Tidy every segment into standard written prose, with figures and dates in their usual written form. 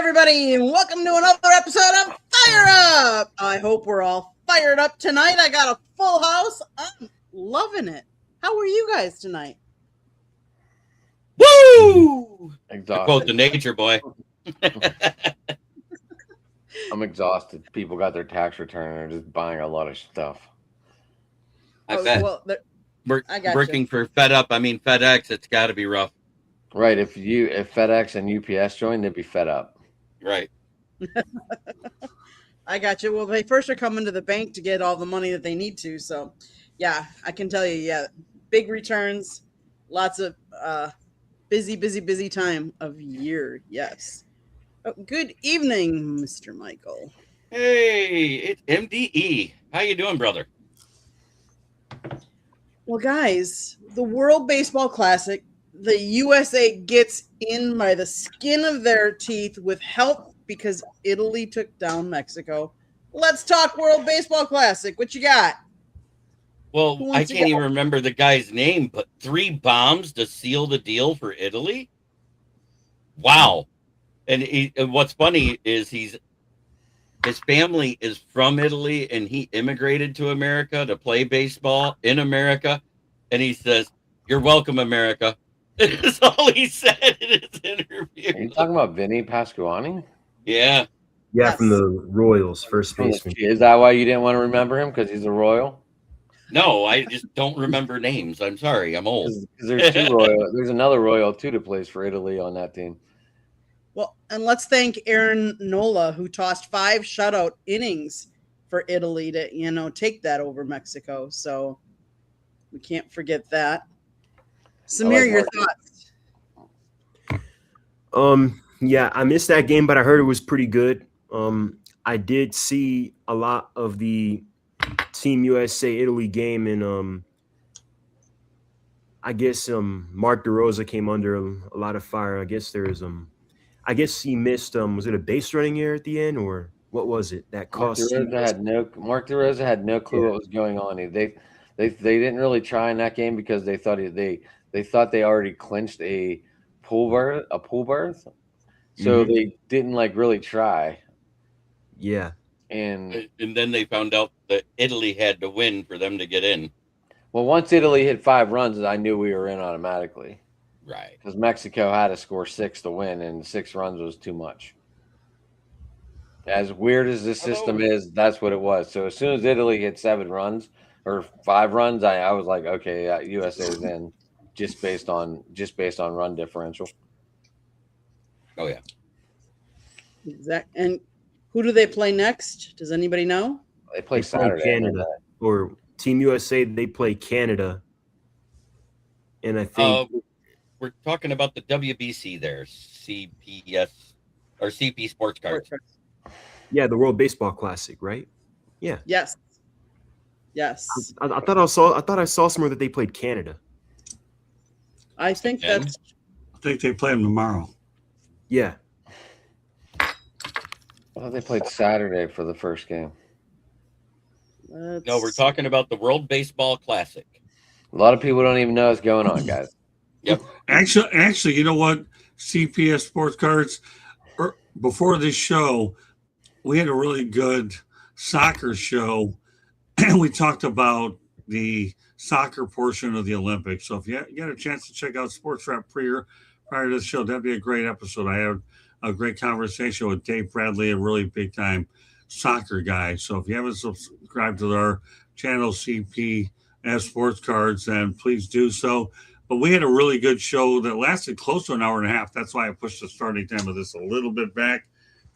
everybody, and welcome to another episode of Fire Up. I hope we're all fired up tonight. I got a full house. I'm loving it. How are you guys tonight? Woo! Exhausted. Quote the nature boy. I'm exhausted. People got their tax return and are just buying a lot of stuff. I bet. Well, I got working for FedEx, it's got to be rough. Right. If FedEx and UPS joined, they'd be fed up. Right. I got you. Well, they first are coming to the bank to get all the money that they need to. So, yeah, I can tell you, big returns, lots of busy time of year. Yes. Oh, good evening, Mr. Michael. Hey, it's MDE. How you doing, brother? Well, guys, the World Baseball Classic, the USA gets in by the skin of their teeth with help because Italy took down Mexico. Let's talk World Baseball Classic. What you got? Well, I can't even remember the guy's name, but 3 bombs to seal the deal for Italy? Wow. And what's funny is his family is from Italy, and he immigrated to America to play baseball in America. And he says, "You're welcome, America." That's all he said in his interview. Are you talking about Vinny Pasquantani? Yeah. Yeah, Yes. from the Royals, first baseman. Is that why you didn't want to remember him? Because he's a Royal? No, I just don't remember names. I'm sorry. I'm old. Because there's 2 Royal. There's another Royal, too, that plays for Italy on that team. Well, and let's thank Aaron Nola, who tossed 5 shutout innings for Italy to, take that over Mexico. So we can't forget that. Samir, your thoughts? Yeah, I missed that game, but I heard it was pretty good. I did see a lot of the Team USA Italy game, and I guess Mark DeRosa came under a lot of fire. I guess I guess he missed was it a base running error at the end, or what was it that cost? Mark DeRosa had no clue what was going on. They didn't really try in that game because they thought they already clinched a pool berth. So they didn't really try. Yeah. And then they found out that Italy had to win for them to get in. Well, once Italy hit 5 runs, I knew we were in automatically. Right. Because Mexico had to score 6 to win, and 6 runs was too much. As weird as this system is, that's what it was. So as soon as Italy hit 7 runs or 5 runs, I was like, okay, USA is in, just based on run differential. Oh yeah. Exactly. And who do they play next? Does anybody know? They play Saturday. Canada, or Team USA. They play Canada, and I think we're talking about the WBC there, CPS or CP Sports Cards. Yeah, the World Baseball Classic, right? Yeah. Yes. I thought I saw somewhere that they played Canada. I think I think they play them tomorrow. Yeah. Well, they played Saturday for the first game. No, we're talking about the World Baseball Classic. A lot of people don't even know what's going on, guys. Yep. Actually, you know what? CPS Sports Cards, before this show, we had a really good soccer show, and we talked about the soccer portion of the Olympics. So if you get a chance to check out Sports Wrap prior to the show, that'd be a great episode. I had a great conversation with Dave Bradley, a really big-time soccer guy. So if you haven't subscribed to our channel, CPS Sports Cards, then please do so. But we had a really good show that lasted close to an hour and a half. That's why I pushed the starting time of this a little bit back.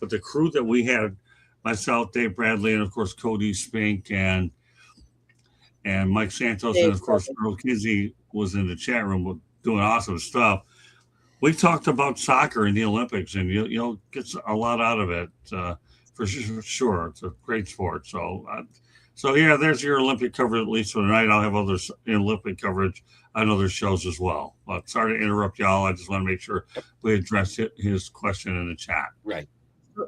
But the crew that we had, myself, Dave Bradley, and, of course, Cody Spink and Mike Santos, and, of course, Earl Kinsey was in the chat room doing awesome stuff. We talked about soccer in the Olympics, and you'll get a lot out of it for sure. It's a great sport. So yeah, there's your Olympic coverage, at least for tonight. I'll have other Olympic coverage on other shows as well. But sorry to interrupt y'all. I just want to make sure we address his question in the chat. Right.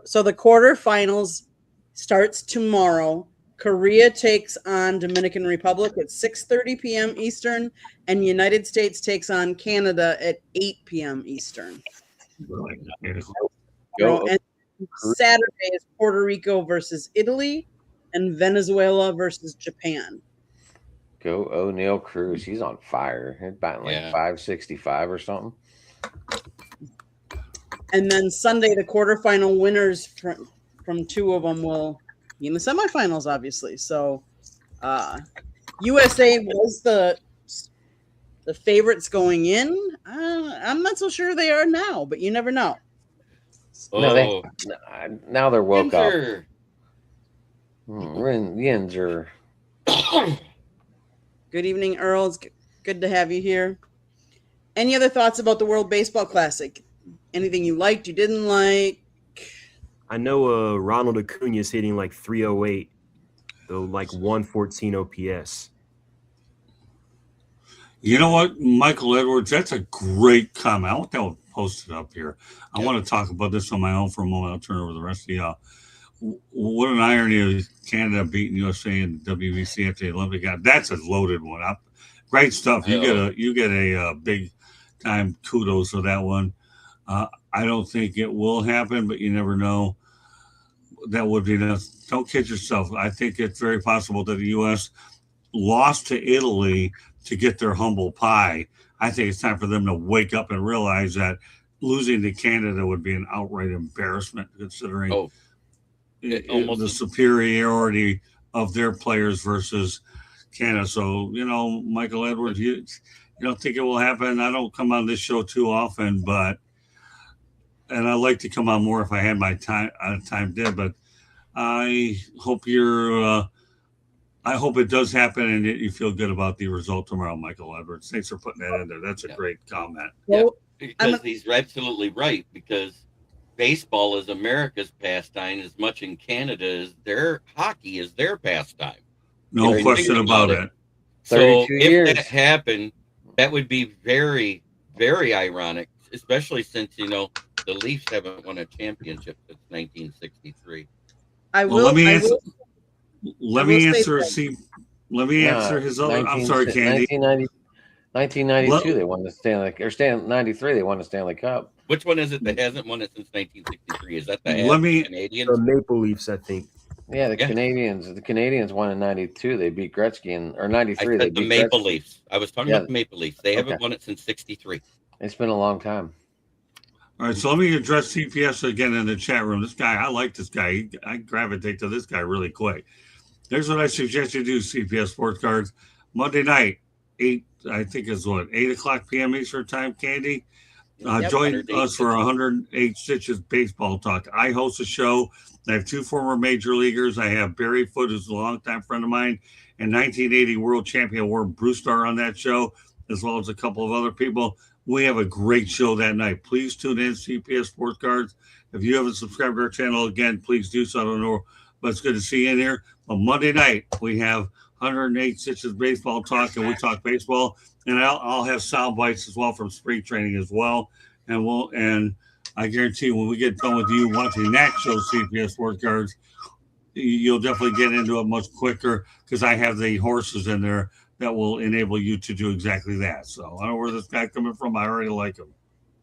So the quarterfinals starts tomorrow. Korea takes on Dominican Republic at 6:30 p.m. Eastern, and United States takes on Canada at 8 p.m. Eastern. Go. And Saturday is Puerto Rico versus Italy and Venezuela versus Japan. Go O'Neal Cruz. He's on fire. He's batting like 565 or something. And then Sunday, the quarterfinal winners from two of them will be in the semifinals, obviously. So USA was the favorites going in. I'm not so sure they are now, but you never know. No, now they're woke up. Yinzer. Good evening, Earl. It's good to have you here. Any other thoughts about the World Baseball Classic? Anything you liked, you didn't like? I know Ronald Acuna is hitting like 308, though, like 114 OPS. You know what, Michael Edwards, that's a great comment. I want that one posted up here. I want to talk about this on my own for a moment. I'll turn over the rest of y'all. What an irony of Canada beating USA in WBC after the Olympic. That's a loaded one. Great stuff. You get a big time kudos for that one. I don't think it will happen, but you never know. That would be enough. Don't kid yourself. I think it's very possible that the U.S. lost to Italy to get their humble pie. I think it's time for them to wake up and realize that losing to Canada would be an outright embarrassment, considering the superiority of their players versus Canada. So, Michael Edwards, you don't think it will happen? I don't come on this show too often, and I like to come on more if I had my time did, but I hope I hope it does happen and you feel good about the result tomorrow, Michael Edwards. Thanks for putting that in there. That's a great comment. Yeah, because he's absolutely right, because baseball is America's pastime as much in Canada as their hockey is their pastime. No question about it. So if that happened, that would be very, very ironic, especially since, the Leafs haven't won a championship since 1963. Let me answer his other. I'm sorry, Candy. 1992, they won the Stanley. Or 93, they won the Stanley Cup. Which one is it that hasn't won it since 1963? Is that the Canadians? The Maple Leafs, I think. Yeah, the Canadians. The Canadians won in 92. They beat Gretzky or 93. They beat the Maple Leafs. I was talking about the Maple Leafs. They haven't won it since 63. It's been a long time. All right, so let me address CPS again in the chat room. This guy, I like this guy. I gravitate to this guy really quick. Here's what I suggest you do, CPS Sports Cards. Monday night, 8 o'clock p.m. Eastern Time, Candy. Join us for 108 Stitches Baseball Talk. I host a show. I have two former major leaguers. I have Barry Foote, who's a longtime friend of mine, and 1980 world champion Warren Brewstar on that show, as well as a couple of other people. We have a great show that night. Please tune in, CPS Sports Cards. If you haven't subscribed to our channel, again, please do so. I don't know, but it's good to see you in here. On Monday night, we have 108 Stitches Baseball Talk, and we talk baseball. And I'll have sound bites as well from spring training as well. And I guarantee when we get done with you watching that show, CPS Sports Cards, you'll definitely get into it much quicker because I have the horses in there that will enable you to do exactly that. So I don't know where this guy coming from. I already like him.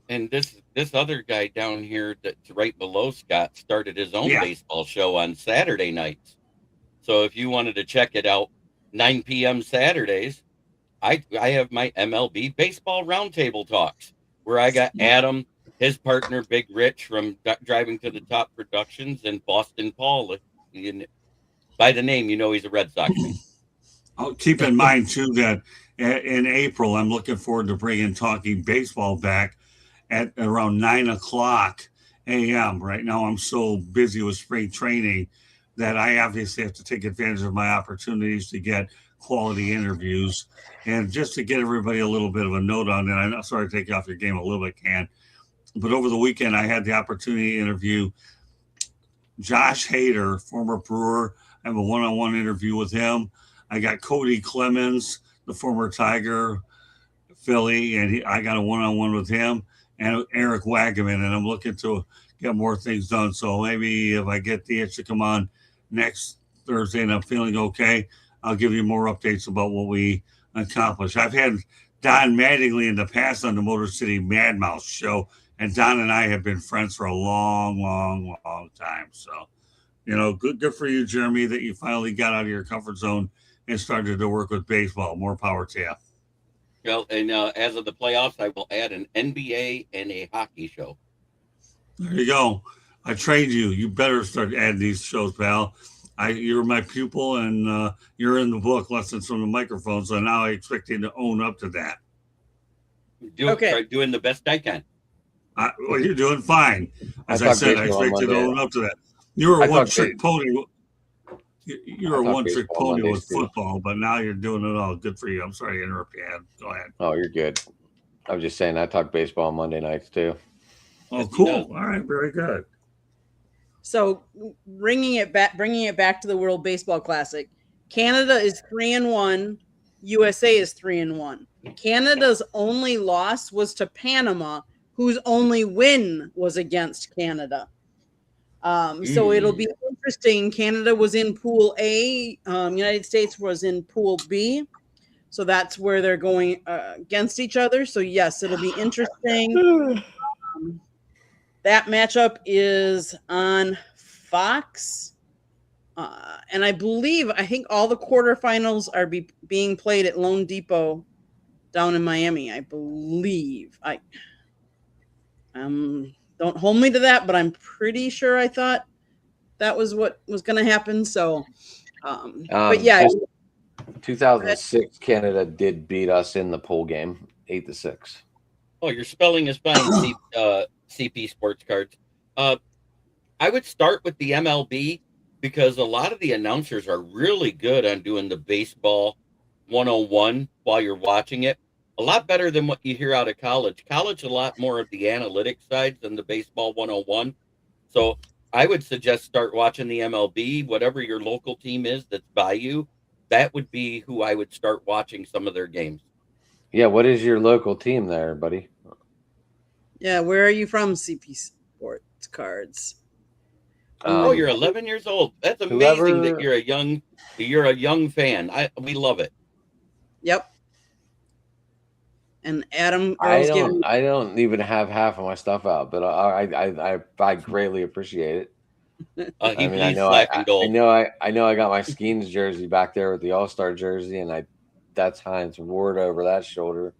And this other guy down here that's right below Scott started his own baseball show on Saturday nights. So if you wanted to check it out, 9 p.m. Saturdays, I have my MLB Baseball Roundtable Talks, where I got Adam, his partner, Big Rich from Driving to the Top Productions, and Boston Paul. By the name, he's a Red Sox fan. I'll keep in mind, too, that in April, I'm looking forward to bringing Talking Baseball back at around 9 o'clock a.m. Right now, I'm so busy with spring training that I obviously have to take advantage of my opportunities to get quality interviews. And just to get everybody a little bit of a note on it, I'm sorry to take you off your game a little bit, Can. But over the weekend, I had the opportunity to interview Josh Hader, former Brewer. I have a one-on-one interview with him. I got Cody Clemens, the former Tiger, Philly, and I got a one-on-one with him, and Eric Wagaman, and I'm looking to get more things done. So maybe if I get the itch to come on next Thursday and I'm feeling okay, I'll give you more updates about what we accomplished. I've had Don Mattingly in the past on the Motor City Mad Mouse show, And Don and I have been friends for a long, long, long time. So, good for you, Jeremy, that you finally got out of your comfort zone and started to work with baseball. More power to you. Well, and as of the playoffs, I will add an NBA and a hockey show. There you go. I trained you. You better start adding these shows, pal. You're my pupil, and you're in the book, Lessons from the Microphone. So now I expect you to own up to that. Try doing the best I can. Well, you're doing fine. As I said, I expect you to own up to that. You're a one-trick pony. You're a one-trick pony with football, but now you're doing it all. Good for you. I'm sorry to interrupt you, Ed. Go ahead. Oh, you're good. I was just saying I talk baseball on Monday nights too. Oh, cool. All right, very good. So bringing it back to the World Baseball Classic, Canada is 3-1. USA is 3-1. Canada's only loss was to Panama, whose only win was against Canada. So it'll be interesting. Canada was in Pool A. United States was in Pool B. So that's where they're going against each other. So, yes, it'll be interesting. That matchup is on Fox. And I think all the quarterfinals are being played at Lone Depot down in Miami, I believe. Don't hold me to that, but I'm pretty sure I thought that was what was going to happen. So, but yeah. 2006, Canada did beat us in the pool game, 8-6. Oh, your spelling is fine, CP Sports Cards. I would start with the MLB because a lot of the announcers are really good on doing the baseball 101 while you're watching it. A lot better than what you hear out of college. College, a lot more of the analytics side than the baseball 101. So I would suggest start watching the MLB, whatever your local team is that's by you. That would be who I would start watching some of their games. Yeah, what is your local team there, buddy? Yeah, where are you from, CP Sports Cards? You're 11 years old. That's amazing that you're a young fan. We love it. Yep. And Adam, I don't even have half of my stuff out, but I greatly appreciate it. I know I got my Skeens jersey back there with the All-Star jersey, and that's Heinz Ward over that shoulder.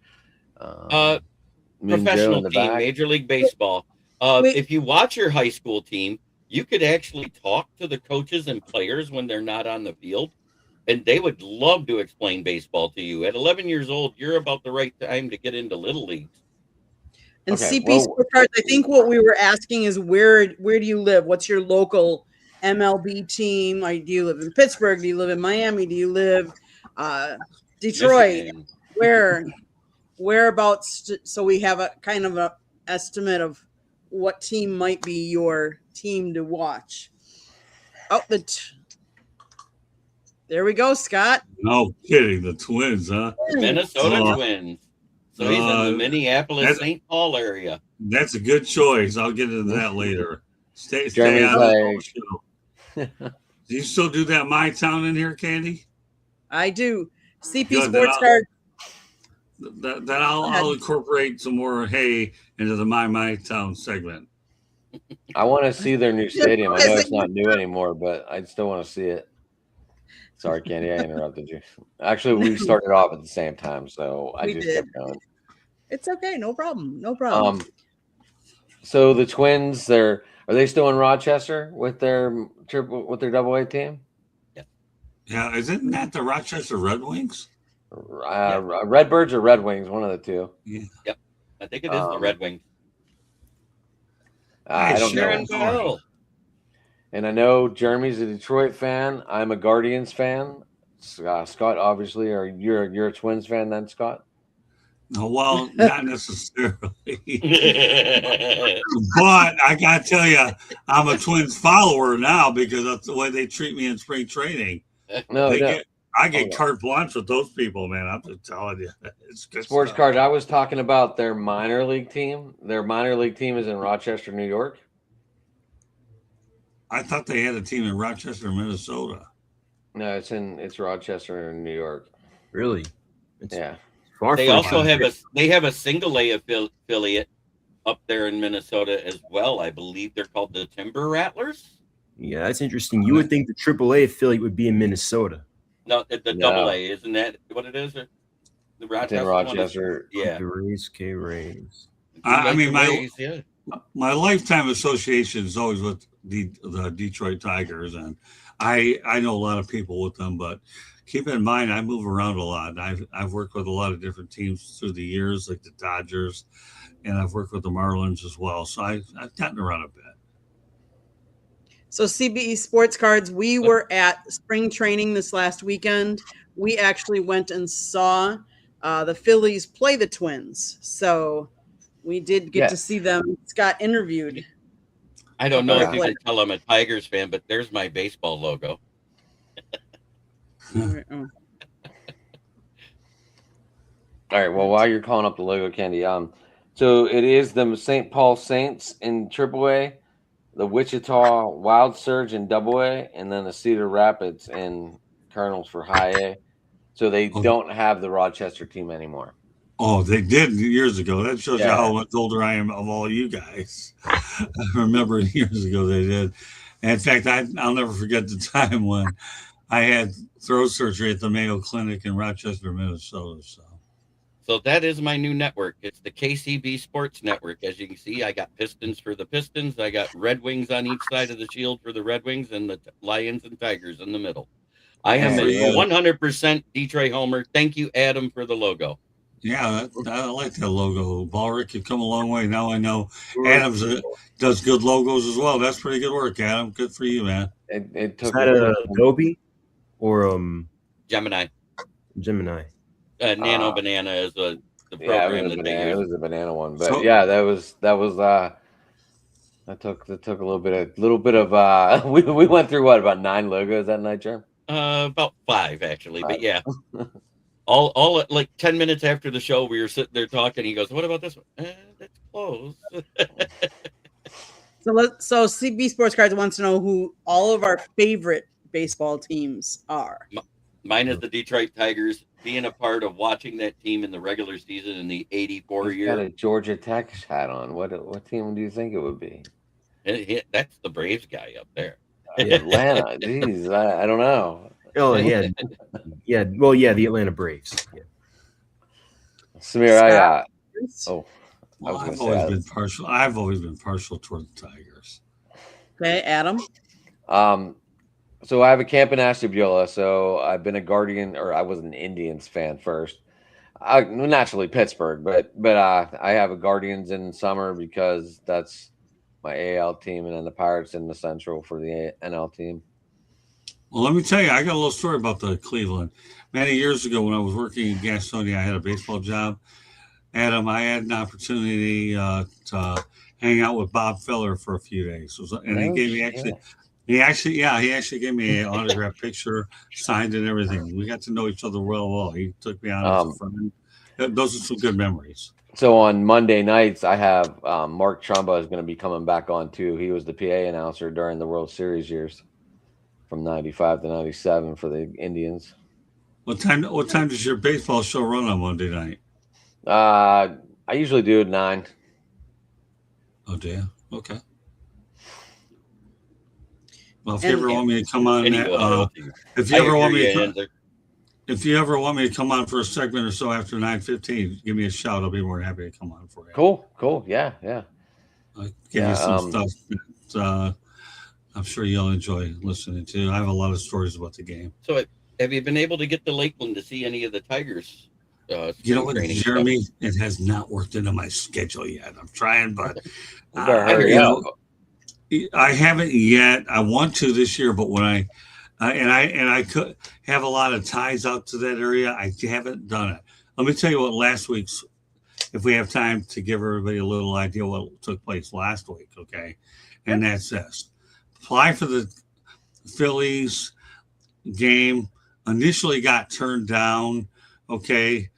Professional team, Major League Baseball. If you watch your high school team, you could actually talk to the coaches and players when they're not on the field, and they would love to explain baseball to you. At 11 years old, you're about the right time to get into little leagues. And CP Sports Cards, I think what we were asking is where do you live? What's your local MLB team? Do you live in Pittsburgh? Do you live in Miami? Do you live Detroit? Michigan. Whereabouts? So we have a kind of a estimate of what team might be your team to watch. There we go, Scott. No kidding, the Twins, huh? Minnesota Twins. So he's in the Minneapolis, St. Paul area. That's a good choice. I'll get into that later. Stay out of the show. Do you still do that My Town in here, Candy? I do. CP Sports Card. I'll incorporate some more hay into the My Town segment. I want to see their new stadium. I know it's not new anymore, but I still want to see it. Sorry, Candy, I interrupted you. Actually, we started off at the same time, so I just kept going. It's okay, no problem. No problem. So the Twins, are they still in Rochester with their double A team? Yeah, isn't that the Rochester Red Wings? Redbirds or Red Wings, one of the two. Yeah. Yep, I think it is the Red Wings. I don't know. And I know Jeremy's a Detroit fan. I'm a Guardians fan. Scott, obviously, you're a Twins fan then, Scott? No, well, not necessarily. But I got to tell you, I'm a Twins follower now because that's the way they treat me in spring training. I get carte blanche with those people, man. I'm just telling you. It's good Sports stuff. Card, I was talking about their minor league team. Their minor league team is in Rochester, New York. I thought they had a team in Rochester, Minnesota. No, it's Rochester, New York. Really? Yeah. They also have a single A affiliate up there in Minnesota as well. I believe they're called the Timber Rattlers. Yeah, that's interesting. You would think the AAA affiliate would be in Minnesota. No, the No. Double A, isn't that what it is? Or the It's in Rochester one is- Rochester. yeah. The Rays, K Rays. I mean, yeah. my lifetime association is always with the Detroit Tigers, and I know a lot of people with them. But keep in mind, I move around a lot. I've worked with a lot of different teams through the years, like the Dodgers, and I've worked with the Marlins as well. So I've gotten around a bit. So CBE Sports Cards, we were at spring training this last weekend. We actually went and saw the Phillies play the Twins. So we did get to see them. Scott interviewed. I don't know if you Yeah. can tell I'm a Tigers fan, but there's my baseball logo. Oh. All right. Well, while you're calling up the logo, Candy, so it is the St. Paul Saints in AAA, the Wichita Wild Surge in AA, and then the Cedar Rapids and Colonels for High A. So they don't have the Rochester team anymore. Oh, they did years ago. That shows you Yeah. how much older I am of all you guys. I remember years ago they did. And in fact, I'll never forget the time when I had throat surgery at the Mayo Clinic in Rochester, Minnesota. So that is my new network. It's the KCB Sports Network. As you can see, I got Pistons for the Pistons. I got Red Wings on each side of the shield for the Red Wings, and the Lions and Tigers in the middle. I am a 100% Detroit homer. Thank you, Adam, for the logo. Yeah, I like that logo. Ballrick, you've come a long way. Now I know Adams does good logos as well. That's pretty good work, Adam. Good for you, man. It took Is that Adobe or Gemini. Gemini? Nano Banana is the Yeah, program it that they was use. a banana one, but So- yeah, that took a little bit of we went through what, about 9 logos that night, Jerm? About 5 actually, but yeah. all like 10 minutes after the show, we were sitting there talking. He goes, "What about this one? That's close." So CB Sports Cards wants to know who all of our favorite baseball teams are. Mine is the Detroit Tigers. Being a part of watching that team in the regular season in the '84 He's got year, a Georgia Tech hat on. What team do you think it would be? that's the Braves guy up there. Atlanta. Jeez, I don't know. Oh yeah, yeah. Well, yeah, the Atlanta Braves. Yeah. Samir, I was Well, gonna I've say always that. been partial. I've always been partial toward the Tigers. Okay, Adam. So I have a camp in Ashtabula. So I've been a Guardian, or I was an Indians fan first. Naturally Pittsburgh, but I have a Guardians in summer because that's my AL team, and then the Pirates in the Central for the NL team. Well, let me tell you, I got a little story about the Cleveland. Many years ago, when I was working in Gastonia, I had a baseball job. Adam, I had an opportunity to hang out with Bob Feller for a few days, and he gave me he actually gave me an autographed picture, signed and everything. We got to know each other well. He took me out as a friend. Those are some good memories. So on Monday nights, I have Mark Trumba is going to be coming back on too. He was the PA announcer during the World Series years, from '95 to '97 for the Indians. What time does your baseball show run on Monday night? I usually do 9. Oh, dear. Okay. Well, if you ever want me to come on, if you ever want me to come on for a segment or so after 9:15, give me a shout. I'll be more than happy to come on for you. Cool. Yeah. I'll give you some stuff that I'm sure you'll enjoy listening to. I have a lot of stories about the game. So, have you been able to get to Lakeland to see any of the Tigers? You know what, Jeremy? It has not worked into my schedule yet. I'm trying, but I haven't yet. I want to this year, but when I could have a lot of ties out to that area, I haven't done it. Let me tell you what last week's, if we have time to give everybody a little idea what took place last week, okay? And that's this. Apply for the Phillies game. Initially got turned down, okay?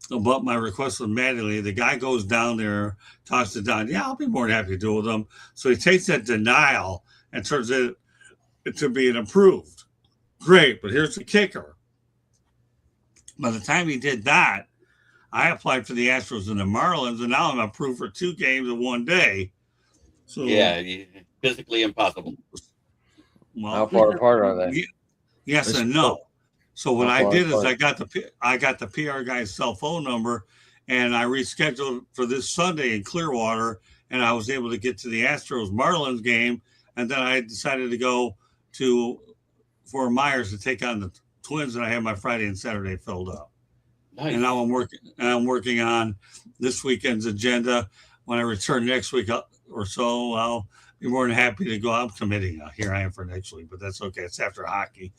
But my request was Mattingly. The guy goes down there, talks to Don. Yeah, I'll be more than happy to do with him. So he takes that denial and turns it to being approved. Great, but here's the kicker. By the time he did that, I applied for the Astros and the Marlins, and now I'm approved for 2 games in one day. So Yeah, physically impossible. well, How far apart are they? yes Let's and go. no. So what How I far did is apart? I got the PR guy's cell phone number, and I rescheduled for this Sunday in Clearwater, and I was able to get to the Astros Marlins game, and then I decided to go to Fort Myers to take on the Twins, and I had my Friday and Saturday filled up. Nice. And now I'm working on this weekend's agenda. When I return next week or so, I'll be more than happy to go. I'm committing. Here I am for next week, but that's okay. It's after hockey.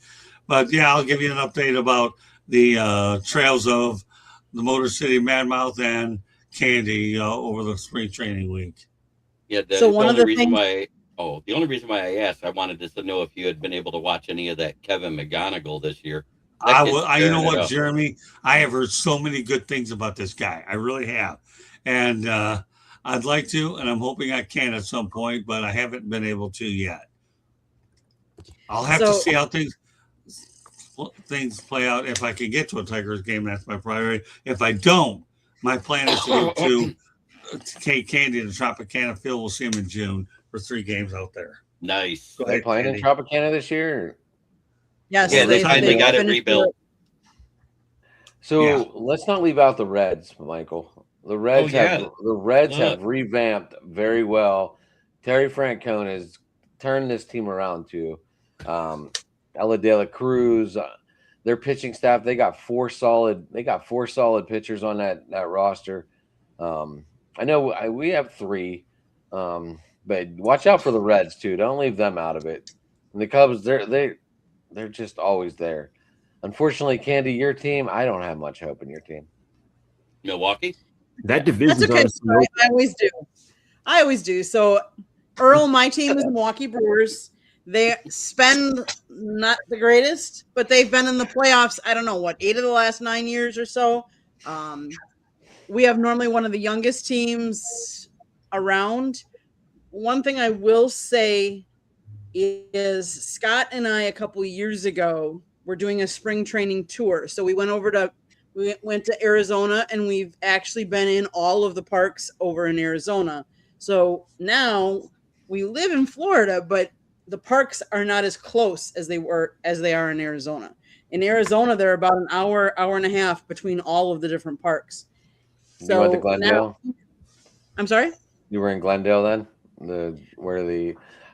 But yeah, I'll give you an update about the trails of the Motor City Madmouth and Candy over the spring training week. Yeah, So one of the things- the only reason why I asked, I wanted just to know if you had been able to watch any of that Kevin McGonigal this year. That kid's You know tearing it what, up. Jeremy? I have heard so many good things about this guy. I really have. And I'd like to, and I'm hoping I can at some point, but I haven't been able to yet. I'll have to see how things play out. If I can get to a Tigers game, that's my priority. If I don't, my plan is to get to take Candy to Tropicana Field. We'll see him in June for 3 games out there. Nice. Go They ahead, playing in Candy. Tropicana this year? Yes, Yeah, they finally got it finished rebuilt. So Yeah. let's not leave out the Reds, Michael. The Reds have revamped very well. Terry Francona has turned this team around to Ella De La Cruz. Their pitching staff, they got 4 solid pitchers on that roster. I know we have 3, but watch out for the Reds too. Don't leave them out of it. And the Cubs, they're just always there. Unfortunately, Candy, your team, I don't have much hope in your team. Milwaukee? That division. That's okay. Sorry, I always do. So, Earl, my team is Milwaukee Brewers. They spend not the greatest, but they've been in the playoffs. I don't know what 8 of the last 9 years or so. We have normally one of the youngest teams around. One thing I will say is Scott and I a couple of years ago were doing a spring training tour. So we went to Arizona, and we've actually been in all of the parks over in Arizona. So now we live in Florida, but the parks are not as close as they are in Arizona. In Arizona, they're about an hour and a half between all of the different parks. So you went to Glendale? I'm sorry? You were in Glendale then?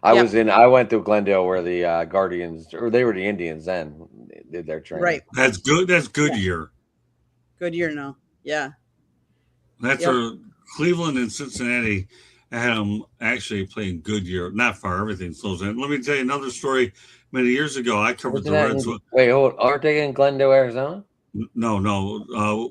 I went to Glendale where the Guardians, or they were the Indians then, did their training. Right. That's good. That's Goodyear. Goodyear now. Yeah. That's where Cleveland and Cincinnati had them actually playing Goodyear. Not far. Everything slows in. Let me tell you another story. Many years ago, I covered the Reds. Wait, aren't they in Glendale, Arizona? No.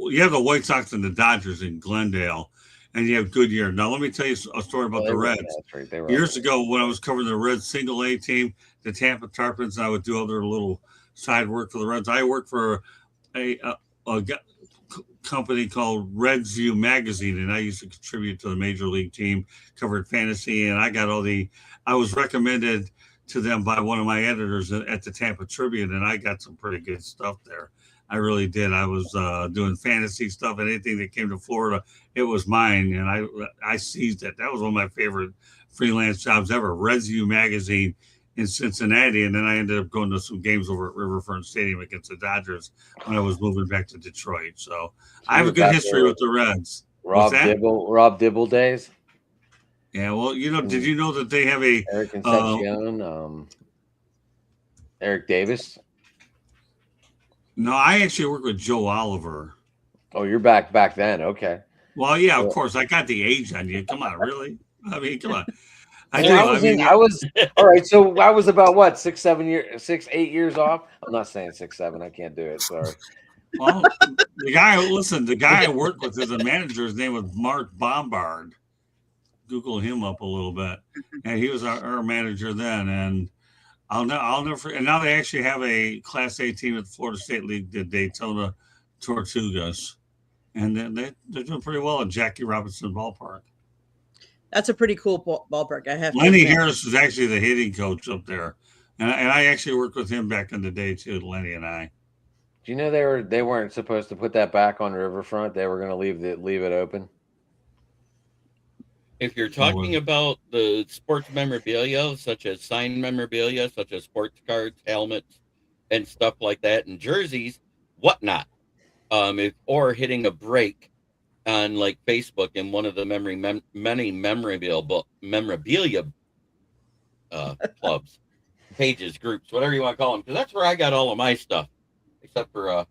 You have the White Sox and the Dodgers in Glendale, and you have Goodyear. Now, let me tell you a story about the Reds. That's right. Years ago, when I was covering the Reds single A team, the Tampa Tarpons, I would do other little side work for the Reds. I worked for a company called Reds View Magazine, and I used to contribute to the major league team, covered fantasy, and I was recommended to them by one of my editors at the Tampa Tribune, and I got some pretty good stuff there. I really did. I was doing fantasy stuff, and anything that came to Florida, it was mine, and I seized it. That was one of my favorite freelance jobs ever. Reds View Magazine in Cincinnati, and then I ended up going to some games over at Riverfront Stadium against the Dodgers when I was moving back to Detroit. So I have a good history with the Reds. Rob Dibble days. Yeah, well, did you know that they have a Eric Concepcion, Eric Davis? No, I actually work with Joe Oliver. Oh, you're back then. Okay. Well, yeah, of course. I got the age on you. Come on, really? I mean, come on. I was all right. So I was about what 6, 8 years off. I'm not saying 6, 7. I can't do it. Sorry. Well, the guy I worked with as a manager, his name was Mark Bombard. Google him up a little bit, and he was our manager then. And I'll never. And now they actually have a Class A team at the Florida State League, the Daytona Tortugas, and then they're doing pretty well at Jackie Robinson Ballpark. That's a pretty cool ballpark. I have. Lenny Harris was actually the hitting coach up there, and I actually worked with him back in the day too. Lenny and I. Do you know they weren't supposed to put that back on Riverfront? They were going to leave it open. If you're talking about the sports memorabilia, such as signed memorabilia, such as sports cards, helmets, and stuff like that, and jerseys, whatnot, or hitting a break on like Facebook in one of the many memorabilia clubs, pages, groups, whatever you want to call them, because that's where I got all of my stuff, except for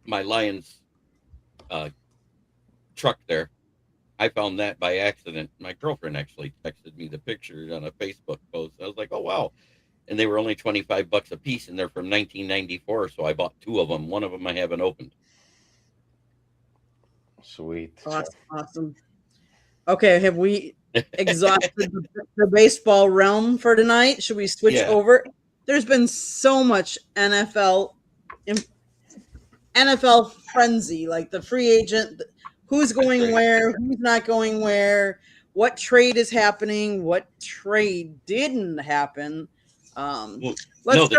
my Lions truck there. I found that by accident. My girlfriend actually texted me the picture on a Facebook post. I was like, oh, wow. And they were only $25 a piece, and they're from 1994, so I bought 2 of them. One of them I haven't opened. Sweet. Awesome. Okay, have we exhausted the baseball realm for tonight? Should we switch over? There's been so much NFL frenzy, like the free agent, who's going where, who's not going where, what trade is happening, what trade didn't happen. The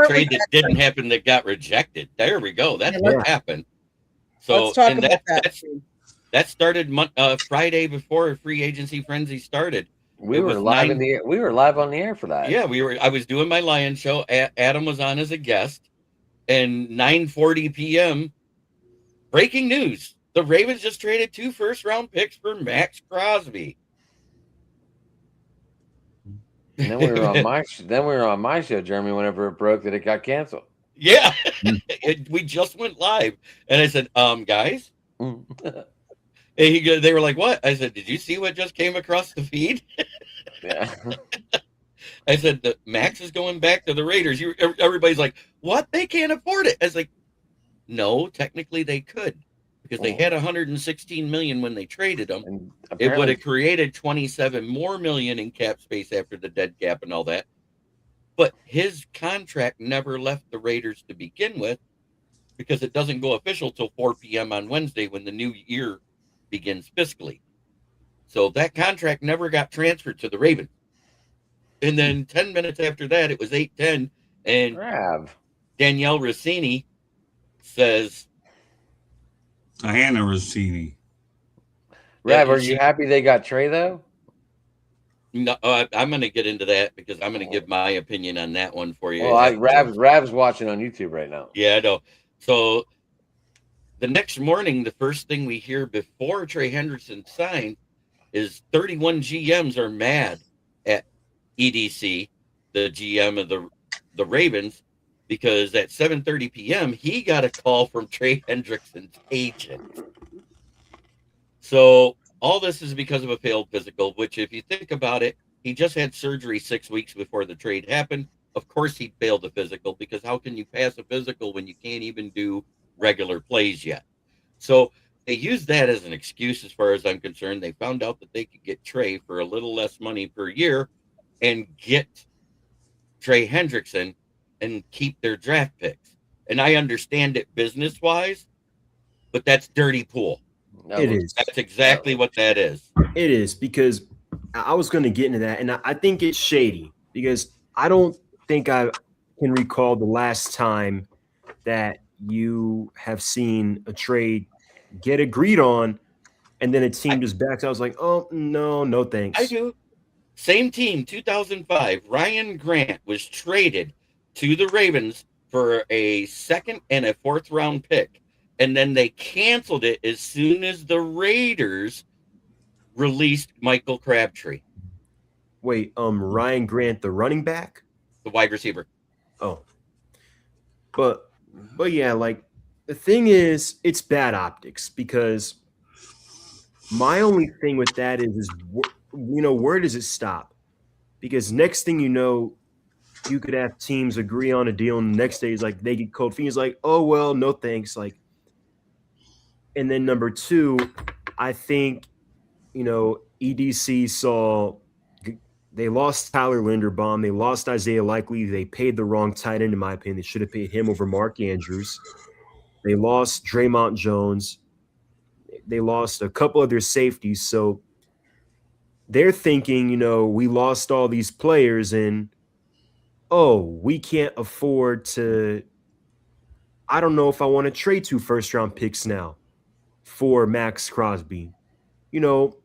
trade that didn't happen that got rejected. There we go. That's what happened. So let's talk about that. That started Friday before free agency frenzy started. We were live on the air for that. Yeah, I was doing my Lion show. Adam was on as a guest, and 9:40 p.m. breaking news: the Ravens just traded 2 first-round picks for Max Crosby. And then we were on my show, Jeremy, whenever it broke that it got canceled. Yeah, we just went live, and I said, guys. And they were like, what? I said, did you see what just came across the feed? Yeah. I said, Max is going back to the Raiders. Everybody's like, what? They can't afford it. I was like, no, technically they could, because they had $116 million when they traded them. It would have created $27 more million in cap space after the dead cap and all that. But his contract never left the Raiders to begin with, because it doesn't go official till 4 p.m. on Wednesday when the new year begins fiscally. So that contract never got transferred to the Ravens. And then 10 minutes after that, it was 8:10, and Danielle Rossini says, Diana Rossini. Rav, are you happy they got Trey, though? No, I'm going to get into that, because I'm going to give my opinion on that one for you. Well, Rav's watching on YouTube right now. Yeah, I know. So the next morning, the first thing we hear before Trey Hendrickson signed is 31 GMs are mad at EDC, the GM of the Ravens, because at 7:30 p.m. he got a call from Trey Hendrickson's agent. So all this is because of a failed physical, which, if you think about it, he just had surgery 6 weeks before the trade happened. Of course he failed the physical, because how can you pass a physical when you can't even do regular plays yet? So they used that as an excuse, as far as I'm concerned. They found out that they could get Trey for a little less money per year and get Trey Hendrickson and keep their draft picks. And I understand it business-wise, but that's dirty pool. It is. That's exactly what that is. It is, because I was going to get into that, and I think it's shady, because I don't think I can recall the last time that you have seen a trade get agreed on and then a team just backs out. I was like, oh, no thanks. I do. Same team, 2005. Ryan Grant was traded to the Ravens for a 2nd and a 4th round pick. And then they canceled it as soon as the Raiders released Michael Crabtree. Wait, Ryan Grant, the running back? The wide receiver. Oh. But yeah, like, the thing is, it's bad optics, because my only thing with that is where does it stop? Because next thing you know, you could have teams agree on a deal, and the next day is like they get cold feet. It's like, oh well, no thanks. Like, and then number 2, I think, EDC saw they lost Tyler Linderbaum, they lost Isaiah Likely, they paid the wrong tight end, in my opinion. They should have paid him over Mark Andrews. They lost Draymond Jones. They lost a couple of their safeties. So they're thinking, we lost all these players, and we can't afford to. I don't know if I want to trade 2 first-round picks now for Max Crosby. You know,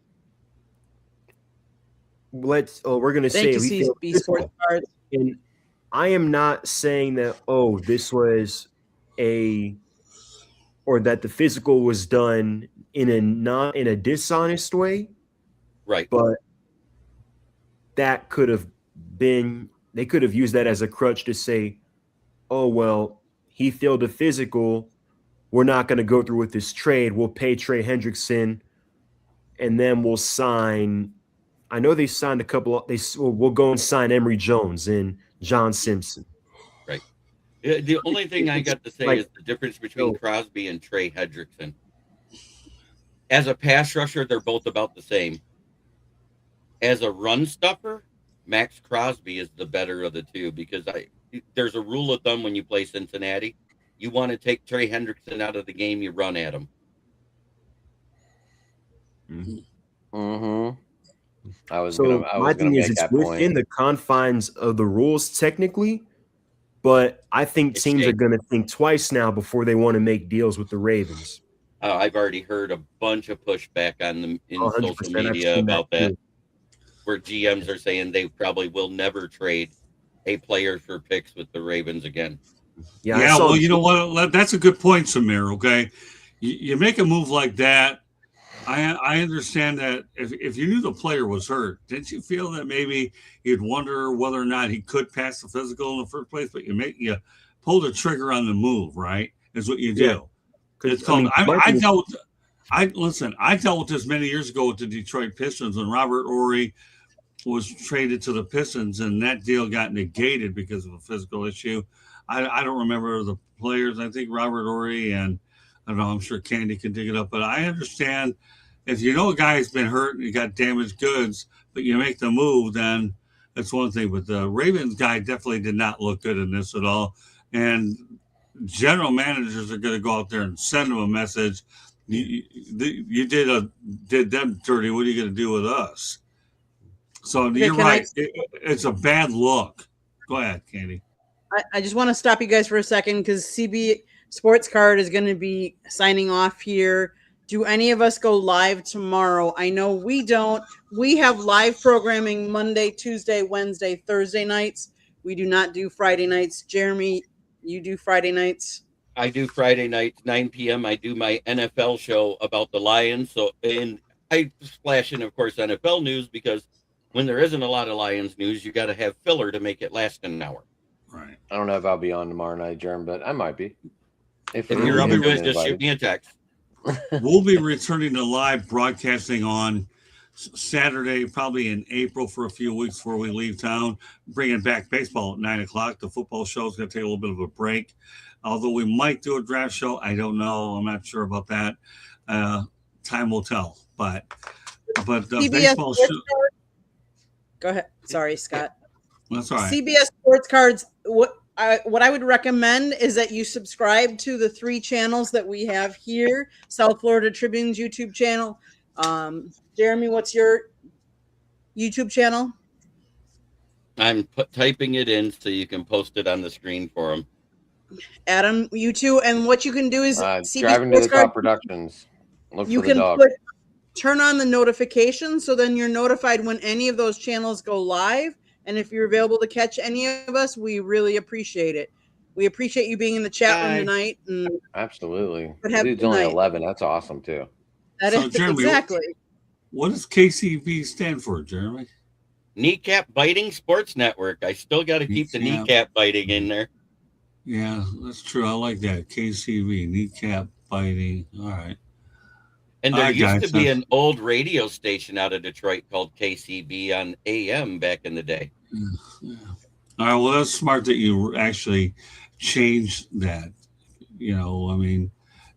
we're going to Thank say you, CB Sports Cards. and I am not saying that, this was or that the physical was done in a dishonest way, Right. but that could have been, they could have used that as a crutch to say, oh, well, he failed a physical. We're not going to go through with this trade. We'll pay Trey Hendrickson, and then we'll sign. I know they signed a couple. We'll go and sign Emory Jones and John Simpson. Right. The only thing I got to say is the difference between Crosby and Trey Hendrickson. As a pass rusher, they're both about the same. As a run stuffer, Max Crosby is the better of the two, because there's a rule of thumb when you play Cincinnati. You want to take Trey Hendrickson out of the game, you run at him. Mm-hmm. My thing is, it's within the confines of the rules technically, but I think teams are going to think twice now before they want to make deals with the Ravens. I've already heard a bunch of pushback on them in social media about that, where GMs are saying they probably will never trade a player for picks with the Ravens again. Yeah, well, you know what? That's a good point, Samir. Okay, you make a move like that. I understand that if you knew the player was hurt, didn't you feel that maybe you'd wonder whether or not he could pass the physical in the first place? But you pull the trigger on the move, right? Is what you do. Yeah. It's called. I dealt with this many years ago with the Detroit Pistons when Robert Horry was traded to the Pistons, and that deal got negated because of a physical issue. I don't remember the players. I think Robert Horry and I don't know. I'm sure Candy can dig it up, but I understand if you know a guy has been hurt and he got damaged goods, but you make the move, then that's one thing. But the Ravens guy definitely did not look good in this at all. And general managers are going to go out there and send them a message. You did them dirty. What are you going to do with us? So you're right. It's a bad look. Go ahead, Candy. I just want to stop you guys for a second because CB Sports Card is going to be signing off here. Do any of us go live tomorrow? I know we don't. We have live programming Monday, Tuesday, Wednesday, Thursday nights. We do not do Friday nights. Jeremy, you do Friday nights? I do Friday nights, 9 p.m. I do my NFL show about the Lions. And I splash in, of course, NFL news, because when there isn't a lot of Lions news, you got to have filler to make it last an hour. Right. I don't know if I'll be on tomorrow night, Jerm, but I might be. If you're up to it, just shoot me a text. We'll be returning to live broadcasting on Saturday, probably in April, for a few weeks before we leave town, bringing back baseball at 9 o'clock. The football show is going to take a little bit of a break. Although we might do a draft show. I don't know. I'm not sure about that. Time will tell. But the baseball show. Go ahead. Sorry, Scott. That's all right. CBS Sports Cards. What I would recommend is that you subscribe to the 3 channels that we have here. South Florida Tribune's YouTube channel. Jeremy, what's your YouTube channel? I'm typing it in so you can post it on the screen for them. Adam, you too. And what you can do is driving to the Top Productions. Look you for the can dog. Turn on the notifications, so then you're notified when any of those channels go live. And if you're available to catch any of us, we really appreciate it. We appreciate you being in the chat room tonight. And absolutely. It's only 11. That's awesome too. That is Jeremy, exactly. What does KCB stand for, Jeremy? Kneecap Biting Sports Network. I still got to keep the kneecap biting in there. Yeah, that's true. I like that. KCB, kneecap biting. All right. And there used to be an old radio station out of Detroit called KCB on AM back in the day. Yeah. All right. Well, that's smart that you actually changed that. You know, I mean,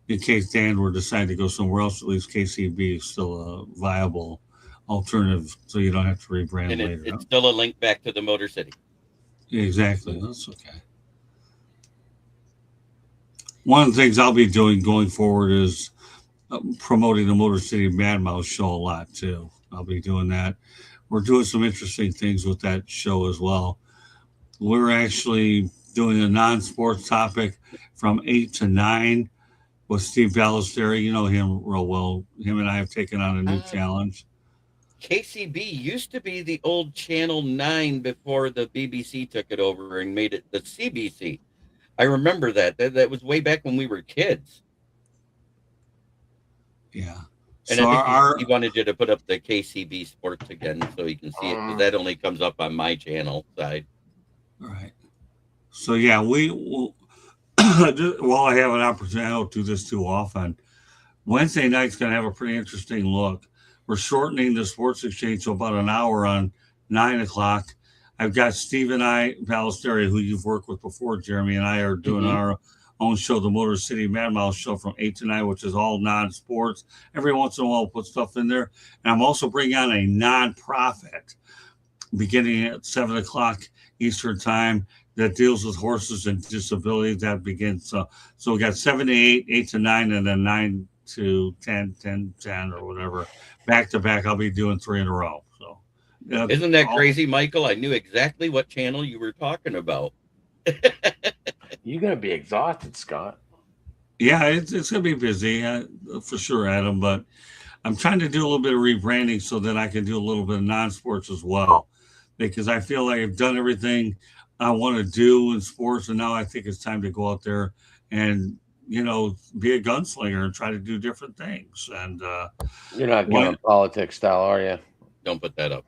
in case Dan were to decide to go somewhere else, at least KCB is still a viable alternative, so you don't have to rebrand and later. It's still a link back to the Motor City. Yeah, exactly. That's okay. One of the things I'll be doing going forward is promoting the Motor City Mad Mouse show a lot too. I'll be doing that. We're doing some interesting things with that show as well. We're actually doing a non-sports topic from 8 to 9 with Steve Ballesteri. You know him real well. Him and I have taken on a new challenge. KCB used to be the old Channel 9 before the BBC took it over and made it the CBC. I remember that. That was way back when we were kids. Yeah. And So I think he wanted you to put up the KCB Sports again so you can see it, because that only comes up on my channel side. right. So yeah, we will. While I have an opportunity, I don't do this too often. Wednesday night's going to have a pretty interesting look. We're shortening the Sports Exchange to about an hour on 9 o'clock. I've got Steve and I, Ballesteri, who you've worked with before, Jeremy, and I are doing our own show, the Motor City Mad Mouse Show, from 8 to 9, which is all non-sports. Every once in a while, we'll put stuff in there. And I'm also bringing on a non-profit beginning at 7 o'clock Eastern Time that deals with horses and disabilities. That begins. So we got 7 to 8, 8 to 9, and then 9 to 10, 10, 10, or whatever. Back to back, I'll be doing 3 in a row. So, isn't that crazy, Michael? I knew exactly what channel you were talking about. You're going to be exhausted, Scott. Yeah, it's going to be busy for sure, Adam. But I'm trying to do a little bit of rebranding so that I can do a little bit of non-sports as well, because I feel like I've done everything I want to do in sports, and now I think it's time to go out there and be a gunslinger and try to do different things. And you're not going politics style, are you? Don't put that up.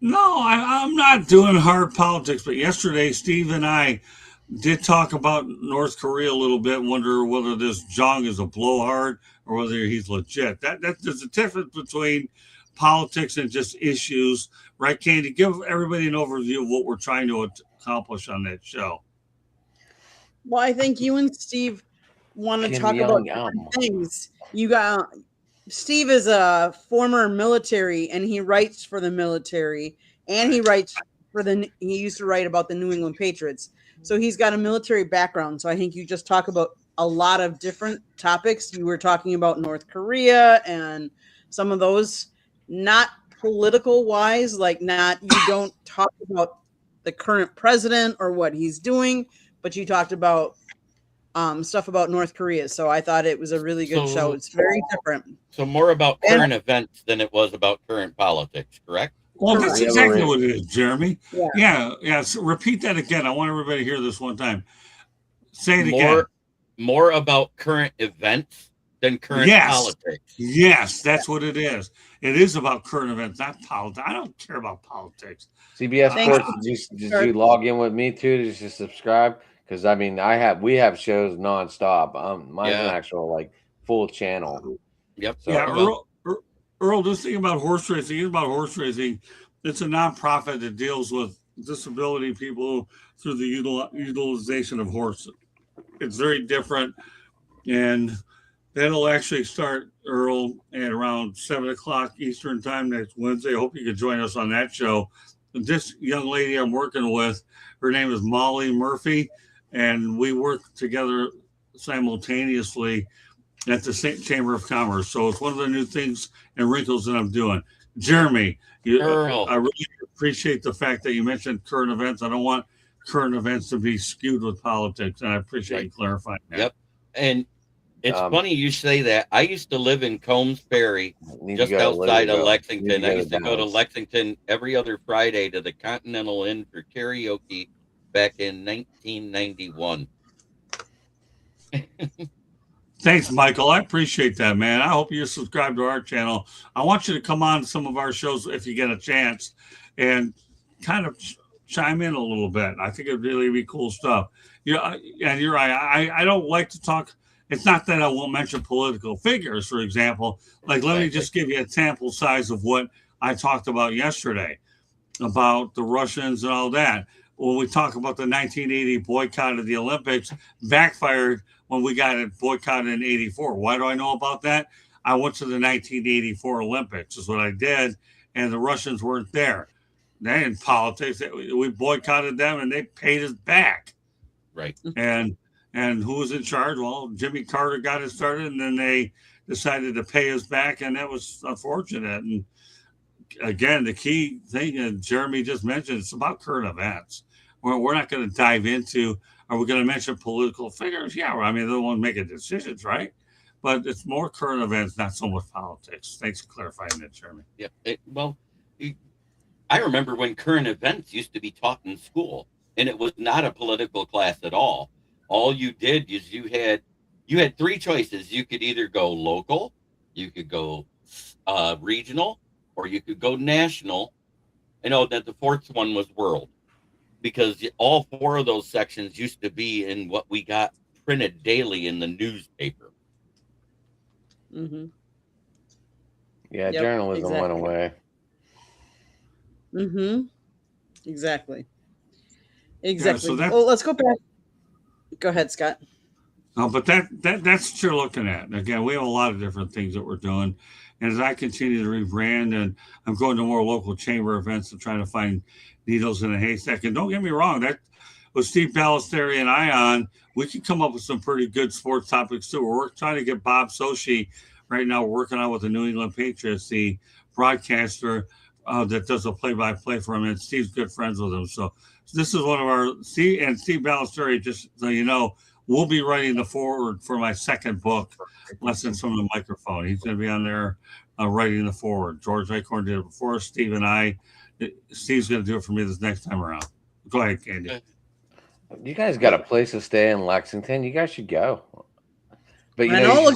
No, I'm not doing hard politics. But yesterday, Steve and I did talk about North Korea a little bit. Wonder whether this Jong is a blowhard or whether he's legit. There's a difference between politics and just issues, right, Candy? Give everybody an overview of what we're trying to accomplish on that show. Well, I think you and Steve want to talk about different things. You got Steve is a former military, and he writes for the military, and he writes for he used to write about the New England Patriots. So he's got a military background. So I think you just talk about a lot of different topics. You were talking about North Korea and some of those, not political wise, like you don't talk about the current president or what he's doing, but you talked about stuff about North Korea. So I thought it was a really good show. It's very different. So more about current events than it was about current politics, correct? Well, that's exactly what it is, Jeremy. Yeah. So repeat that again. I want everybody to hear this one time. Say it again. More about current events than current politics. Yes, that's what it is. It is about current events, not politics. I don't care about politics. CBS Sports, did you log in with me too? Did you subscribe? Because I mean, we have shows nonstop. Mine's an actual full channel. Yep. So, yeah, Earl, this thing about horse racing is about horse racing. It's a nonprofit that deals with disability people through the utilization of horses. It's very different, and that'll actually start, Earl, at around 7 o'clock Eastern Time next Wednesday. I hope you can join us on that show. This young lady I'm working with, her name is Molly Murphy, and we work together simultaneously at the St. Chamber of Commerce. So it's one of the new things and wrinkles that I'm doing. Jeremy, I really appreciate the fact that you mentioned current events. I don't want current events to be skewed with politics, and I appreciate you clarifying that. Yep. And it's funny you say that. I used to live in Combs Ferry, just outside of Lexington. I used to go to Lexington every other Friday to the Continental Inn for karaoke back in 1991. Thanks, Michael. I appreciate that, man. I hope you subscribe to our channel. I want you to come on some of our shows if you get a chance and kind of chime in a little bit. I think it'd really be cool stuff. And you're right. I don't like to talk. It's not that I won't mention political figures, for example. Let me just give you a sample size of what I talked about yesterday about the Russians and all that. When we talk about the 1980 boycott of the Olympics, backfired when we got it boycotted in 84. Why do I know about that? I went to the 1984 Olympics is what I did, and the Russians weren't there. They in politics, we boycotted them, and they paid us back. Right. And who was in charge? Well, Jimmy Carter got it started, and then they decided to pay us back, and that was unfortunate. And again, the key thing that Jeremy just mentioned, it's about current events. we're not going to dive into. Are we going to mention political figures? Yeah, I mean, they're the ones making decisions, right? But it's more current events, not so much politics. Thanks for clarifying that, Jeremy. Yeah. I remember when current events used to be taught in school, and it was not a political class at all. All you did is you had three choices. You could either go local, you could go regional, or you could go national. I know that the fourth one was world, because all four of those sections used to be in what we got printed daily in the newspaper. Mm-hmm. Yeah, Yep, journalism exactly. went away. Mm-hmm. Exactly. so that- Well, let's go back. Go ahead, Scott. No, but that's what you're looking at. Again, we have a lot of different things that we're doing. And as I continue to rebrand, and I'm going to more local chamber events and trying to find needles in a haystack. And don't get me wrong, that with Steve Ballesteri and I on, we can come up with some pretty good sports topics too. We're trying to get Bob Sochi right now. We're working on with the New England Patriots, the broadcaster that does a play-by-play for him, and Steve's good friends with him. So this is one of our Steve Ballesteri. Just so you know, we'll be writing the foreword for my second book, Lessons from the Microphone. He's going to be on there writing the foreword. George Acorn did it before. Steve and I. Steve's going to do it for me this next time around. Go ahead, Candy. You guys got a place to stay in Lexington. You guys should go. But I know.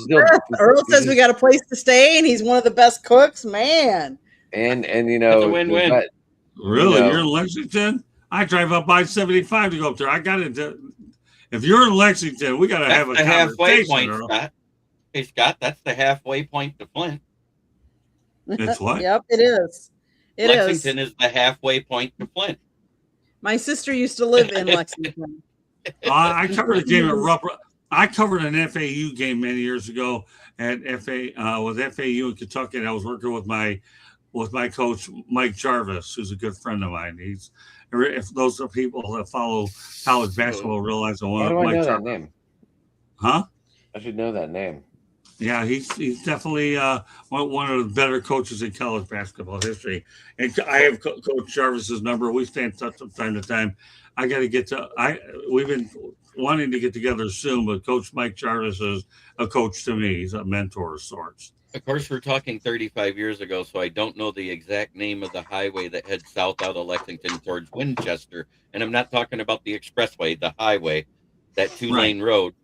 Earl says we got a place to stay, and he's one of the best cooks. Man. And you know, it's a win-win. Really, you know, you're in Lexington? I drive up I-75 to go up there. I got it. If you're in Lexington, we got to have a the halfway conversation. point, Scott. Hey, Scott, that's the halfway point to Flint. It's what? Yep, it is. Lexington is the halfway point to Flint. My sister used to live in Lexington. I covered a game at Rupp. I covered an FAU game many years ago at with FAU in Kentucky, and I was working with my coach Mike Jarvis, who's a good friend of mine. If those are people that follow college basketball, realize I want How do I Mike know Jarvis. that name? Huh? I should know that name. Yeah, he's definitely one of the better coaches in college basketball history. And I have Coach Jarvis's number. We stay in touch from time to time. I got to get to. We've been wanting to get together soon, but Coach Mike Jarvis is a coach to me. He's a mentor of sorts. Of course, we're talking 35 years ago, so I don't know the exact name of the highway that heads south out of Lexington towards Winchester. And I'm not talking about the expressway, the highway, that 2-lane road.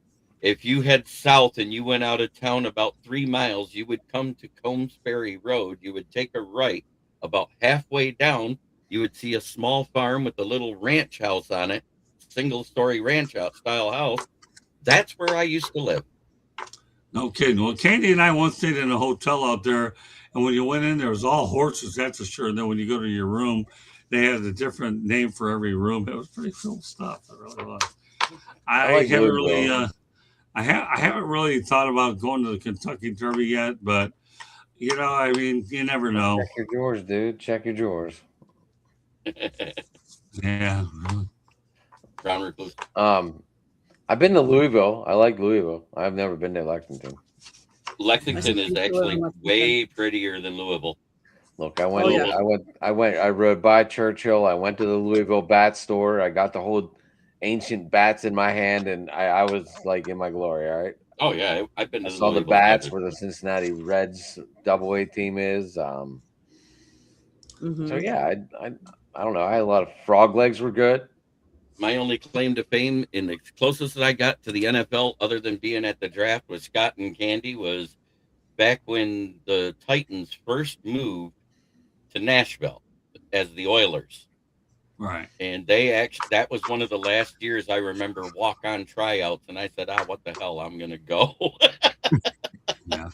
If you head south and you went out of town about 3 miles, you would come to Combsbury Road. You would take a right. About halfway down, you would see a small farm with a little ranch house on it, single-story ranch style house. That's where I used to live. No kidding. Well, Candy and I once stayed in a hotel out there, and when you went in, there was all horses, that's for sure. And then when you go to your room, they had a different name for every room. It was pretty cool stuff. It really was. I haven't really thought about going to the Kentucky Derby yet, but you know, I mean, you never know. Check your drawers, dude. Check your drawers. Yeah. Brown recluse. I've been to Louisville. I like Louisville. I've never been to Lexington. Lexington is actually way prettier than Louisville. Look, I went. Oh, yeah. I rode by Churchill. I went to the Louisville bat store. I got to hold ancient bats in my hand, and I was like in my glory. All right. Oh yeah, I've been I to saw the Louisville bats Dodgers. where the Cincinnati Reds AA team is. Mhm. So yeah, I don't know. I had a lot of frog legs were good. My only claim to fame, and the closest that I got to the NFL, other than being at the draft with Scott and Candy, was back when the Titans first moved to Nashville as the Oilers. Right. And that was one of the last years I remember walk-on tryouts, and I said, what the hell, I'm going to go. Yeah.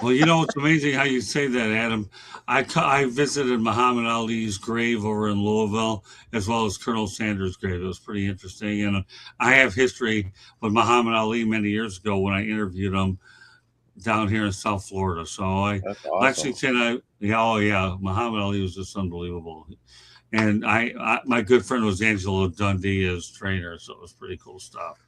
Well, you know, it's amazing how you say that, Adam. I visited Muhammad Ali's grave over in Louisville, as well as Colonel Sanders' grave. It was pretty interesting. And I have history with Muhammad Ali many years ago when I interviewed him down here in South Florida. So That's awesome. Lexington, Muhammad Ali was just unbelievable. And my good friend was Angelo Dundee as trainer, so it was pretty cool stuff.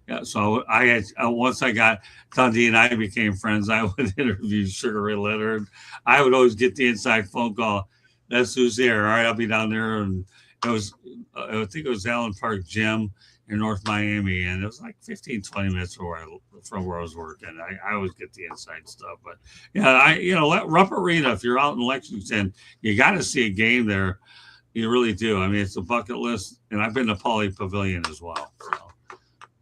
Yeah, so I had once I got Dundee and I became friends, I would interview Sugar Ray Leonard. I would always get the inside phone call. That's who's there. All right, I'll be down there, and it was I think it was Allen Park Gym in North Miami, and it was like 15, 20 minutes from where I was working. I always get the inside stuff, but yeah, Rupp Arena. If you're out in Lexington, you got to see a game there. You really do. I mean, it's a bucket list, and I've been to Pauley Pavilion as well. So.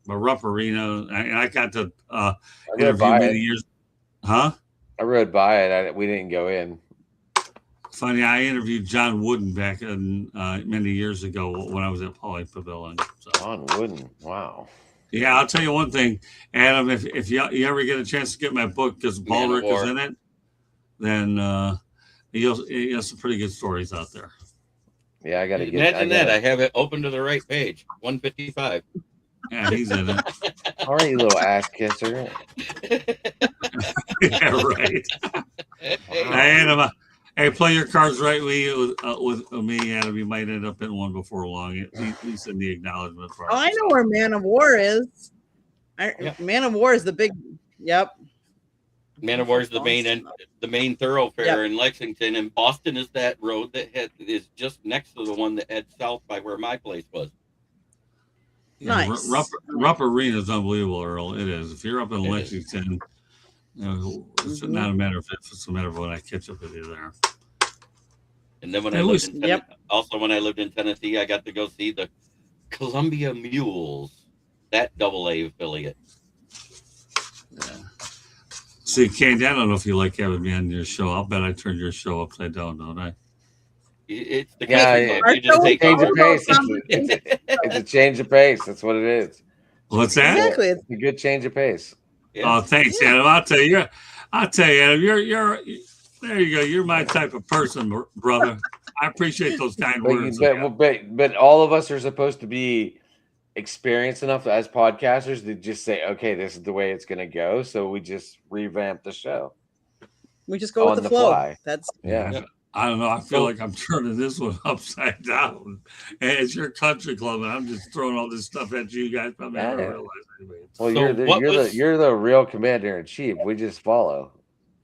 But Rupp Arena, and I got to interview many years. Huh? I rode by it. We didn't go in. Funny, I interviewed John Wooden back in many years ago when I was at Pauley Pavilion. So. John Wooden, wow. Yeah, I'll tell you one thing, Adam. If you ever get a chance to get my book, because Baldrick is in it, then he has some pretty good stories out there. Yeah, I got to get. Imagine that. I have it open to the right page. 155. Yeah, he's in it. All right, you little ass kisser. Yeah, right. Wow. Hey, play your cards right with me, Adam. You might end up in one before long. At least in the acknowledgement part. Oh, I know where Man of War is. Man of War is the big. Yep. Man of War is the main thoroughfare in Lexington, and Boston is that road that is just next to the one that heads south by where my place was. Nice. Rupp Arena is unbelievable, Earl. It is. If you're up in Lexington, it's not a matter of if; it's a matter of when I catch up with you there. And then when I lived in Tennessee, I got to go see the Columbia Mules, that AA affiliate. Yeah. See, Kane, I don't know if you like having me on your show. I'll bet I turned your show upside down, don't I? It's the you just take change of pace. It's a change of pace. That's what it is. What's that? Exactly. It's a good change of pace. Yeah. Oh, thanks, Adam. I'll tell you, Adam. You're there. You go. You're my type of person, brother. I appreciate those kind words. But all of us are supposed to be experienced enough as podcasters to just say, okay, this is the way it's going to go. So we just revamp the show. We just go with the flow. Fly. That's yeah. I don't know. I feel like I'm turning this one upside down. And it's your country club, and I'm just throwing all this stuff at you guys. I don't realize anyway. Well, so you're the real commander in chief. We just follow.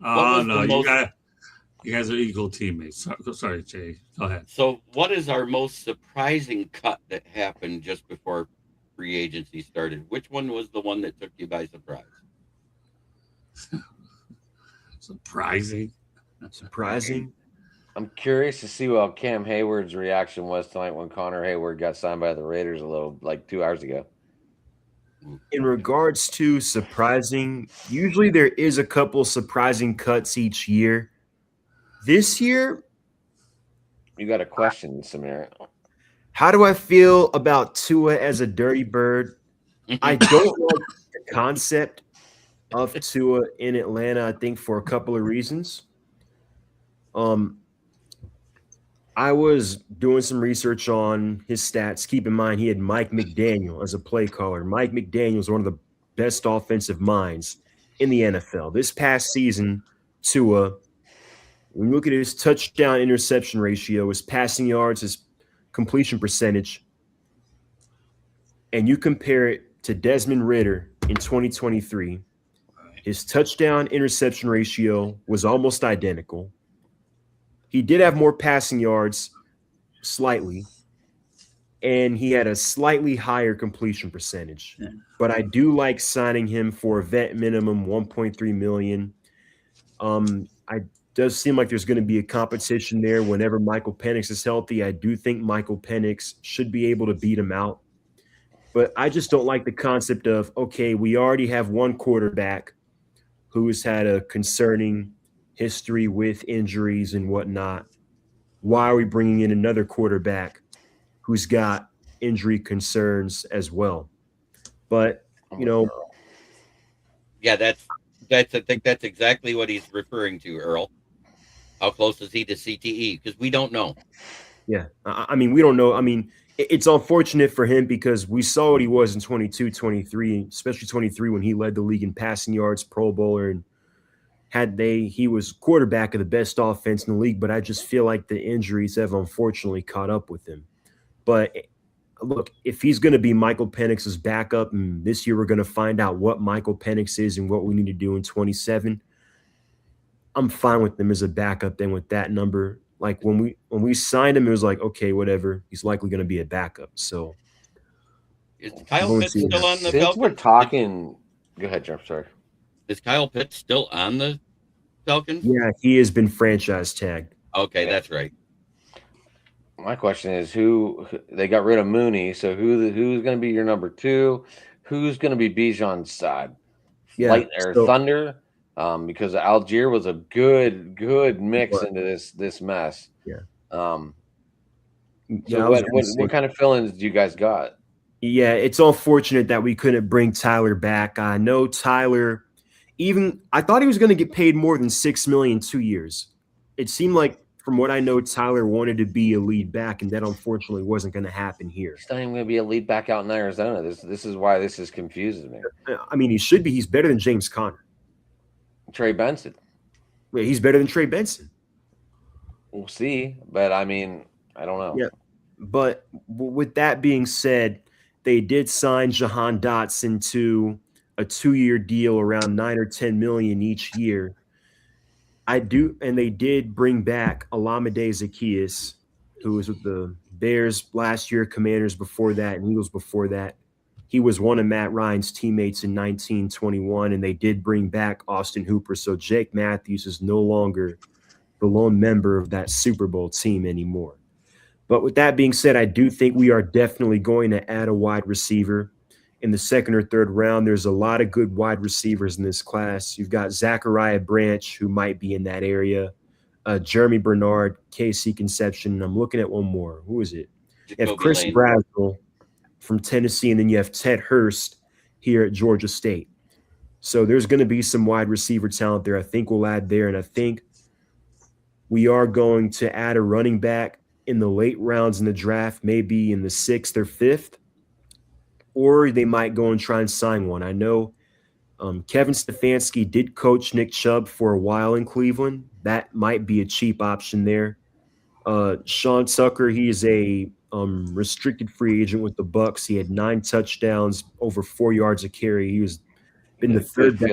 Oh no, you guys are equal teammates. Sorry, Jay. Go ahead. So, what is our most surprising cut that happened just before free agency started? Which one was the one that took you by surprise? Surprising. I'm curious to see what Cam Hayward's reaction was tonight when Connor Hayward got signed by the Raiders 2 hours ago. In regards to surprising, usually there is a couple surprising cuts each year. This year, you got a question, Samir. How do I feel about Tua as a dirty bird? I don't like the concept of Tua in Atlanta, I think, for a couple of reasons. I was doing some research on his stats. Keep in mind, he had Mike McDaniel as a play caller. Mike McDaniel is one of the best offensive minds in the NFL. This past season, Tua, when you look at his touchdown interception ratio, his passing yards, his completion percentage, and you compare it to Desmond Ridder in 2023, his touchdown interception ratio was almost identical. He did have more passing yards, slightly, and he had a slightly higher completion percentage. Yeah. But I do like signing him for a vet minimum, $1.3 million. It does seem like there's going to be a competition there whenever Michael Penix is healthy. I do think Michael Penix should be able to beat him out. But I just don't like the concept of, okay, we already have one quarterback who has had a concerning history with injuries and whatnot. Why are we bringing in another quarterback who's got injury concerns as well? But, yeah, I think that's exactly what he's referring to, Earl. How close is he to CTE? Because we don't know. Yeah, I mean, we don't know. I mean, it's unfortunate for him because we saw what he was in 22, 23, especially 23 when he led the league in passing yards, Pro Bowler, and he was quarterback of the best offense in the league, but I just feel like the injuries have unfortunately caught up with him. But look, if he's going to be Michael Penix's backup, and this year we're going to find out what Michael Penix is and what we need to do in 27, I'm fine with him as a backup then with that number. Like when we signed him, it was like, okay, whatever. He's likely going to be a backup. So Is Kyle We'll Pitts see. still on the Since we're Falcons? talking, go ahead, Jeff. Sorry. Is Kyle Pitts still on the Falcons? yeah, he has been franchise tagged. Okay, Yeah. that's right. My question is, who they got rid of Mooney? So who's going to be your number 2? Who's going to be Bijan's side? Yeah, Light or so- Thunder? Because Algier was a good mix into this mess. Yeah. So Yeah, I was gonna what say- kind of feelings do you guys got? Yeah, it's unfortunate that we couldn't bring Tyler back. I know Tyler. I thought he was going to get paid more than $6 million 2 years. It seemed like, from what I know, Tyler wanted to be a lead back, and that unfortunately wasn't going to happen here. He's not even going to be a lead back out in Arizona. This is why this is confusing me. I mean, he should be. He's better than James Conner. Trey Benson. Wait, he's better than Trey Benson. We'll see, but I mean, I don't know. Yeah. But with that being said, they did sign Jahan Dotson to a 2-year deal around $9 or $10 million each year. And they did bring back Olamide Zaccheaus, who was with the Bears last year, Commanders before that, and Eagles before that. He was one of Matt Ryan's teammates in 1921, and they did bring back Austin Hooper. So Jake Matthews is no longer the lone member of that Super Bowl team anymore. But with that being said, I do think we are definitely going to add a wide receiver in the second or third round. There's a lot of good wide receivers in this class. You've got Zachariah Branch, who might be in that area, Jeremy Bernard, KC Conception. I'm looking at one more. Who is it? You have Jacoby Chris Lane. Brazzell from Tennessee, and then you have Ted Hurst here at Georgia State. So there's going to be some wide receiver talent there. I think we'll add there, and I think we are going to add a running back in the late rounds in the draft, maybe in the 6th or 5th, or they might go and try and sign one. I know Kevin Stefanski did coach Nick Chubb for a while in Cleveland. That might be a cheap option there. Sean Tucker, he is a restricted free agent with the Bucks. He had 9 touchdowns, over 4 yards a carry. He was been the third back.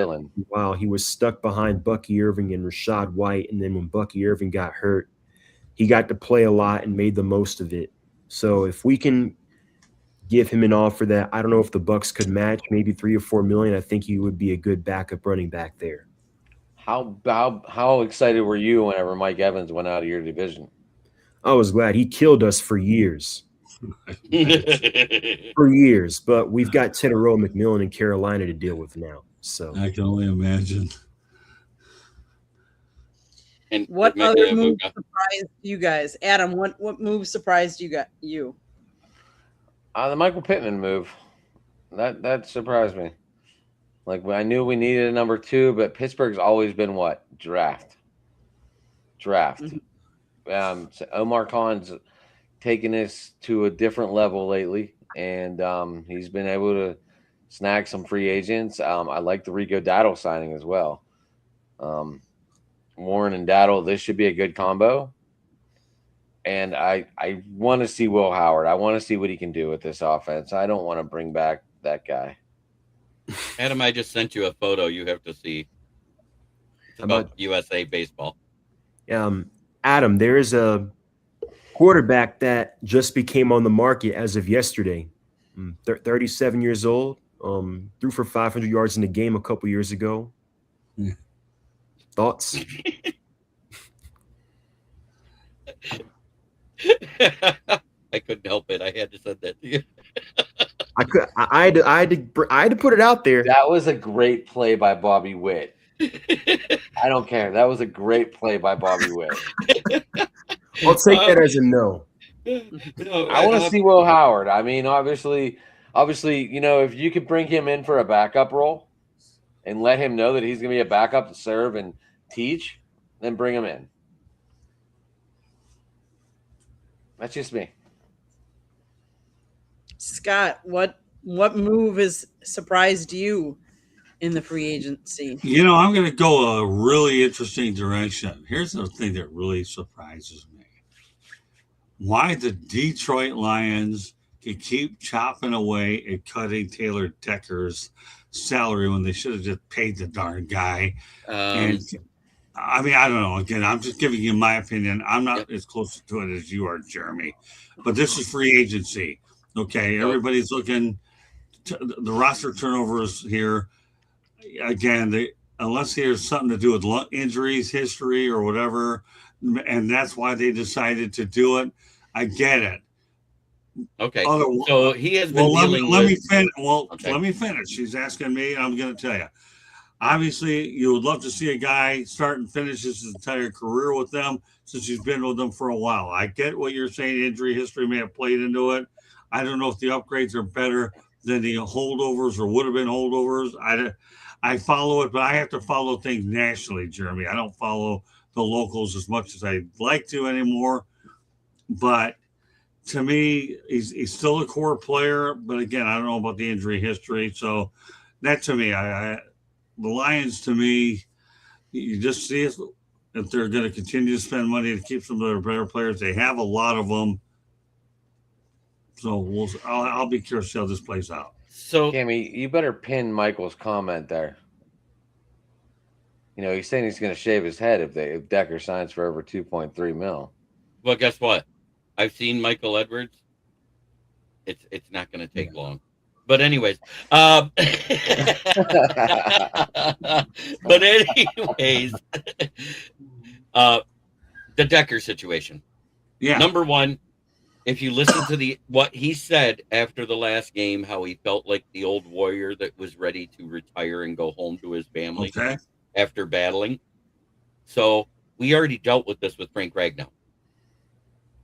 Wow, he was stuck behind Bucky Irving and Rashad White, and then when Bucky Irving got hurt, he got to play a lot and made the most of it. So if we can give him an offer that I don't know if the Bucks could match, maybe $3 or $4 million, I think he would be a good backup running back there. How excited were you whenever Mike Evans went out of your division? I was glad. He killed us for years. For years. But we've got Tedero McMillan in Carolina to deal with now. So I can only imagine. And What Matt other move Diabuca. surprised you guys? Adam, what move surprised you? The Michael Pittman move. That surprised me. Like, I knew we needed a number 2, but Pittsburgh's always been what? Draft. Mm-hmm. So Omar Khan's taken this to a different level lately, and he's been able to snag some free agents. I like the Rico Dowdle signing as well. Warren and Dowdle, this should be a good combo. And I want to see Will Howard. I want to see what he can do with this offense. I don't want to bring back that guy. Adam, I just sent you a photo you have to see. It's about USA baseball. Adam, there is a quarterback that just became on the market as of yesterday. 37 years old, threw for 500 yards in the game a couple years ago. Yeah. Thoughts? I couldn't help it. I had to send that to you. I had to put it out there. That was a great play by Bobby Witt. I don't care. That was a great play by Bobby Witt. I'll take that as a no. No, I want to see Will Howard. I mean, obviously, if you could bring him in for a backup role and let him know that he's going to be a backup to serve and teach, then bring him in. That's just me. Scott, what move has surprised you in the free agency? I'm going to go a really interesting direction. Here's the thing that really surprises me. Why the Detroit Lions can keep chopping away at cutting Taylor Decker's salary when they should have just paid the darn guy. And I mean, I don't know. Again, I'm just giving you my opinion. I'm not as close to it as you are, Jeremy. But this is free agency. Okay, everybody's looking. The roster turnovers here. Again, unless there's something to do with injuries, history, or whatever, and that's why they decided to do it. I get it. Okay. So he has been dealing let with. Me finish. Well, let me finish. She's asking me, and I'm going to tell you. Obviously, you would love to see a guy start and finish his entire career with them since he's been with them for a while. I get what you're saying. Injury history may have played into it. I don't know if the upgrades are better than the holdovers or would have been holdovers. I follow it, but I have to follow things nationally, Jeremy. I don't follow the locals as much as I'd like to anymore. But to me, he's still a core player. But again, I don't know about the injury history. So that to me, the Lions, to me, you just see if they're going to continue to spend money to keep some of their better players. They have a lot of them. So I'll be curious to see how this plays out. So, Cammy, you better pin Michael's comment there. You know, he's saying he's going to shave his head if Decker signs for over $2.3 million. Well, guess what? I've seen Michael Edwards. It's not going to take long. But anyways, the Decker situation. Yeah. Number one, if you listen to what he said after the last game, how he felt like the old warrior that was ready to retire and go home to his family after battling. So we already dealt with this with Frank Ragnow.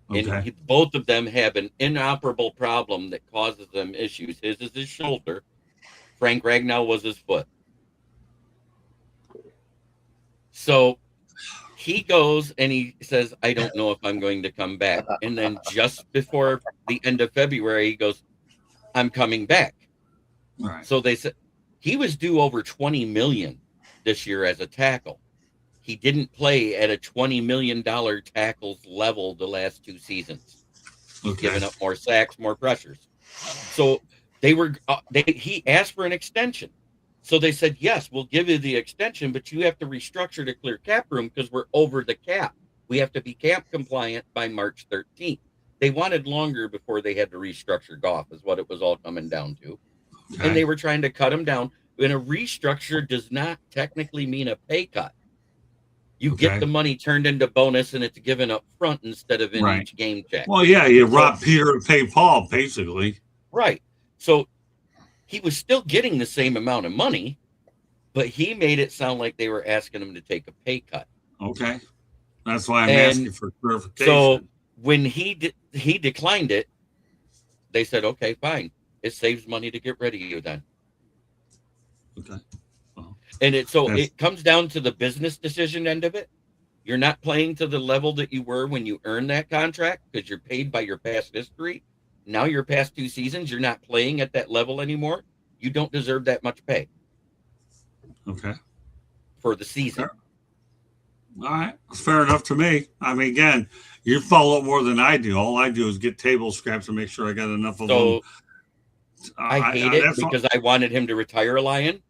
And both of them have an inoperable problem that causes them issues. His is his shoulder. Frank Ragnow was his foot. So he goes and he says, I don't know if I'm going to come back. And then just before the end of February, he goes, I'm coming back. Right. So they said he was due over $20 million this year as a tackle. He didn't play at a $20 million tackles level the last 2 seasons. He's given up more sacks, more pressures. So he asked for an extension. So they said, yes, we'll give you the extension, but you have to restructure to clear cap room because we're over the cap. We have to be cap compliant by March 13th. They wanted longer before they had to restructure Goff is what it was all coming down to. And they were trying to cut him down. And a restructure does not technically mean a pay cut. You get the money turned into bonus, and it's given up front instead of in each game check. Well, yeah, you rob Peter to pay Paul, basically. Right. So he was still getting the same amount of money, but he made it sound like they were asking him to take a pay cut. Okay. That's why I'm asking for clarification. So when he declined it, they said, okay, fine. It saves money to get rid of you then. Okay. And it comes down to the business decision end of it. You're not playing to the level that you were when you earned that contract because you're paid by your past history. Now your past 2 seasons, you're not playing at that level anymore. You don't deserve that much pay. Okay. For the season. Fair. All right. Fair enough to me. I mean, again, you follow it more than I do. All I do is get table scraps and make sure I got enough of them. I hate it because I wanted him to retire a Lion.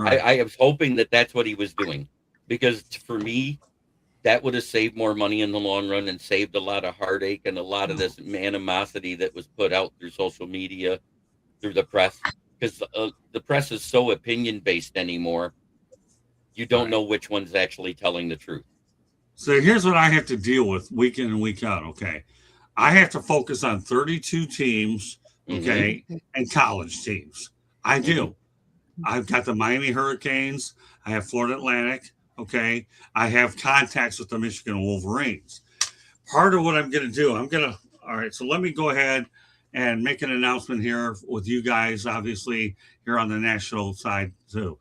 Right. I was hoping that that's what he was doing because for me, that would have saved more money in the long run and saved a lot of heartache and a lot of this animosity that was put out through social media, through the press, because the press is so opinion based anymore. You don't know which one's actually telling the truth. So here's what I have to deal with week in and week out. Okay. I have to focus on 32 teams. Okay. And college teams. I do. I've got the Miami Hurricanes. I have Florida Atlantic. Okay. I have contacts with the Michigan Wolverines. Part of what I'm going to do, all right, so let me go ahead and make an announcement here with you guys, obviously, here on the national side, too.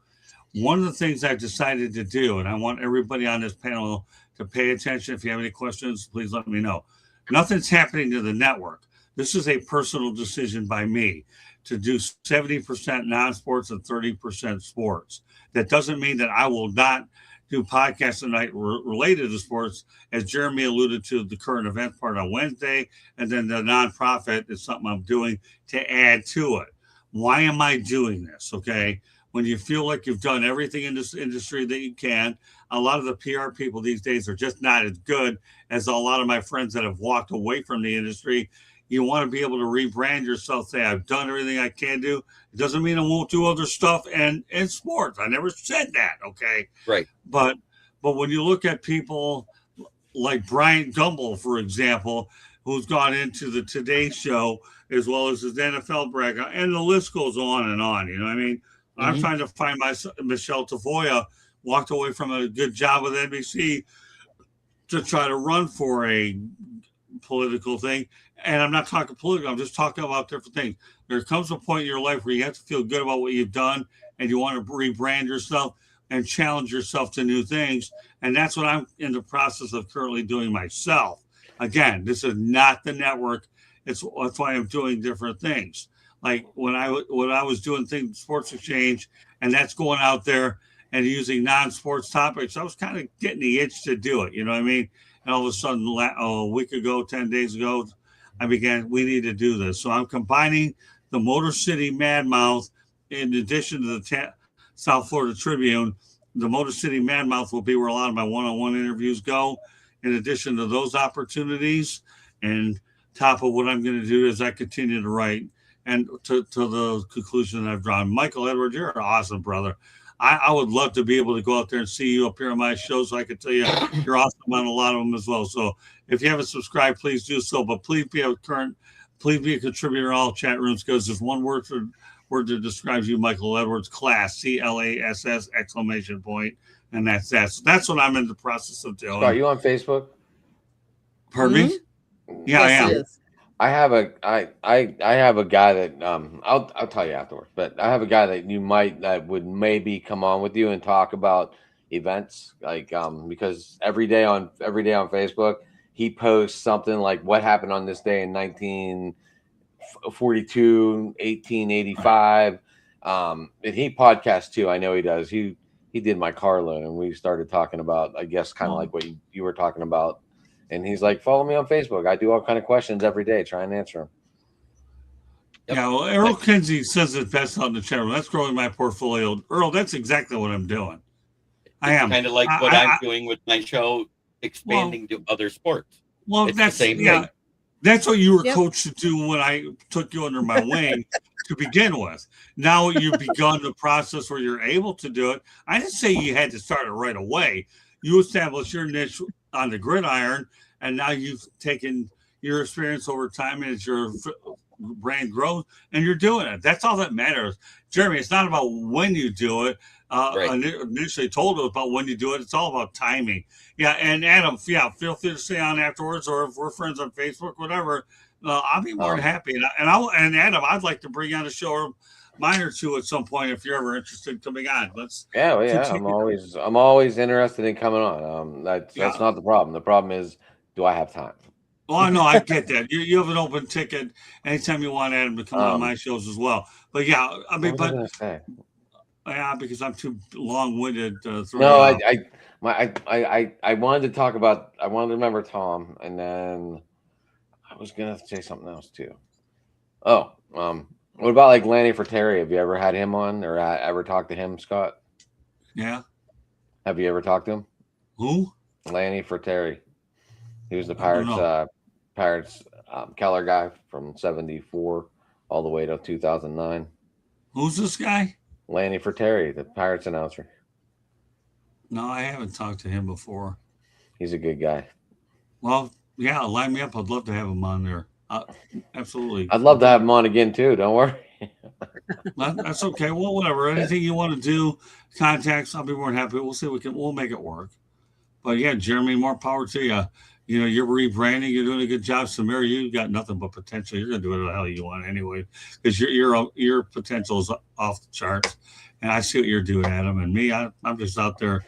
One of the things I've decided to do, and I want everybody on this panel to pay attention. If you have any questions, please let me know. Nothing's happening to the network. This is a personal decision by me to do 70% non-sports and 30% sports. That doesn't mean that I will not do podcasts tonight related to sports, as Jeremy alluded to the current event part on Wednesday, and then the nonprofit is something I'm doing to add to it. Why am I doing this? Okay. when you feel like you've done everything in this industry that you can. A lot of the PR people these days are just not as good as a lot of my friends that have walked away from the industry. You want to be able to rebrand yourself, say, I've done everything I can do. It doesn't mean I won't do other stuff and in sports. I never said that, okay? Right. But when you look at people like Bryant Gumbel, for example, who's gone into the Today Show as well as his NFL bracket, and the list goes on and on. You know what I mean? I'm trying to find Michelle Tafoya walked away from a good job with NBC to try to run for a political thing. And I'm not talking political. I'm just talking about different things. There comes a point in your life where you have to feel good about what you've done and you want to rebrand yourself and challenge yourself to new things. And that's what I'm in the process of currently doing myself. Again, this is not the network. That's why I'm doing different things. Like when I was doing things, Sports Exchange, and that's going out there and using non-sports topics, I was kind of getting the itch to do it. You know what I mean? And all of a sudden, a week ago, 10 days ago, we need to do this. So I'm combining the Motor City Mad Mouth in addition to the South Florida Tribune. The Motor City Mad Mouth will be where a lot of my one-on-one interviews go. In addition to those opportunities, and top of what I'm going to do as I continue to write, and to the conclusion that I've drawn. Michael Edwards, you're an awesome brother. I would love to be able to go out there and see you up here on my show, so I could tell you you're awesome on a lot of them as well. So if you haven't subscribed, please do so. But please be a contributor in all chat rooms, because there's one word that describes you, Michael Edwards, class, CLASS exclamation point. And that's that. So that's what I'm in the process of doing. Are you on Facebook? Pardon me? Yeah, I am. I have a guy that I'll tell you afterwards, but I have a guy that would maybe come on with you and talk about events, like because every day on Facebook he posts something like what happened on this day in 1942, 1885, and he podcasts too. I know he does. He did my car loan, and we started talking about, I guess, kind of like what you were talking about. And he's like, follow me on Facebook. I do all kind of questions every day, try and answer them. Yep. Yeah, well, Earl Kinsey says it best out in the chat room. That's growing my portfolio. Earl, that's exactly what I'm doing. I am. Kind of like what I'm doing with my show, expanding to other sports. Well, it's that's the same thing. That's what you were coached to do when I took you under my wing to begin with. Now you've begun the process where you're able to do it. I didn't say you had to start it right away. You established your niche on the gridiron, and now you've taken your experience over time as your brand grows, and you're doing it. That's all that matters. Jeremy, it's not about when you do it. Right. Initially told us about when you do it. It's all about timing. Yeah, and Adam, feel free to stay on afterwards, or if we're friends on Facebook, whatever, I'll be more than happy. And Adam, I'd like to bring on a show or mine or two at some point if you're ever interested in coming on. I'm always interested in coming on. That's not the problem. The problem is, do I have time? Oh, no, I get that. You have an open ticket anytime you want Adam to come on my shows as well. But yeah, I mean, because I'm too long-winded. I wanted to talk about. I wanted to remember Tom, and then I was gonna say something else too. Oh, what about like Lanny Fratteri? Have you ever had him on, or ever talked to him, Scott? Yeah. Have you ever talked to him? Who? Lanny Fratteri. He was the Pirates Keller guy from '74 all the way to 2009. Who's this guy? Lanny Fratteri, the Pirates announcer. No, I haven't talked to him before. He's a good guy. Well, yeah, line me up. I'd love to have him on there. Absolutely. I'd love to have him on again too. Don't worry. That's okay. Well, whatever. Anything you want to do, contacts. I'll be more than happy. We'll see. We'll make it work. But yeah, Jeremy, more power to you. You know, you're rebranding. You're doing a good job. Samir, you got nothing but potential. You're gonna do whatever the hell you want anyway, because your potential is off the charts. And I see what you're doing, Adam. And me, I'm just out there.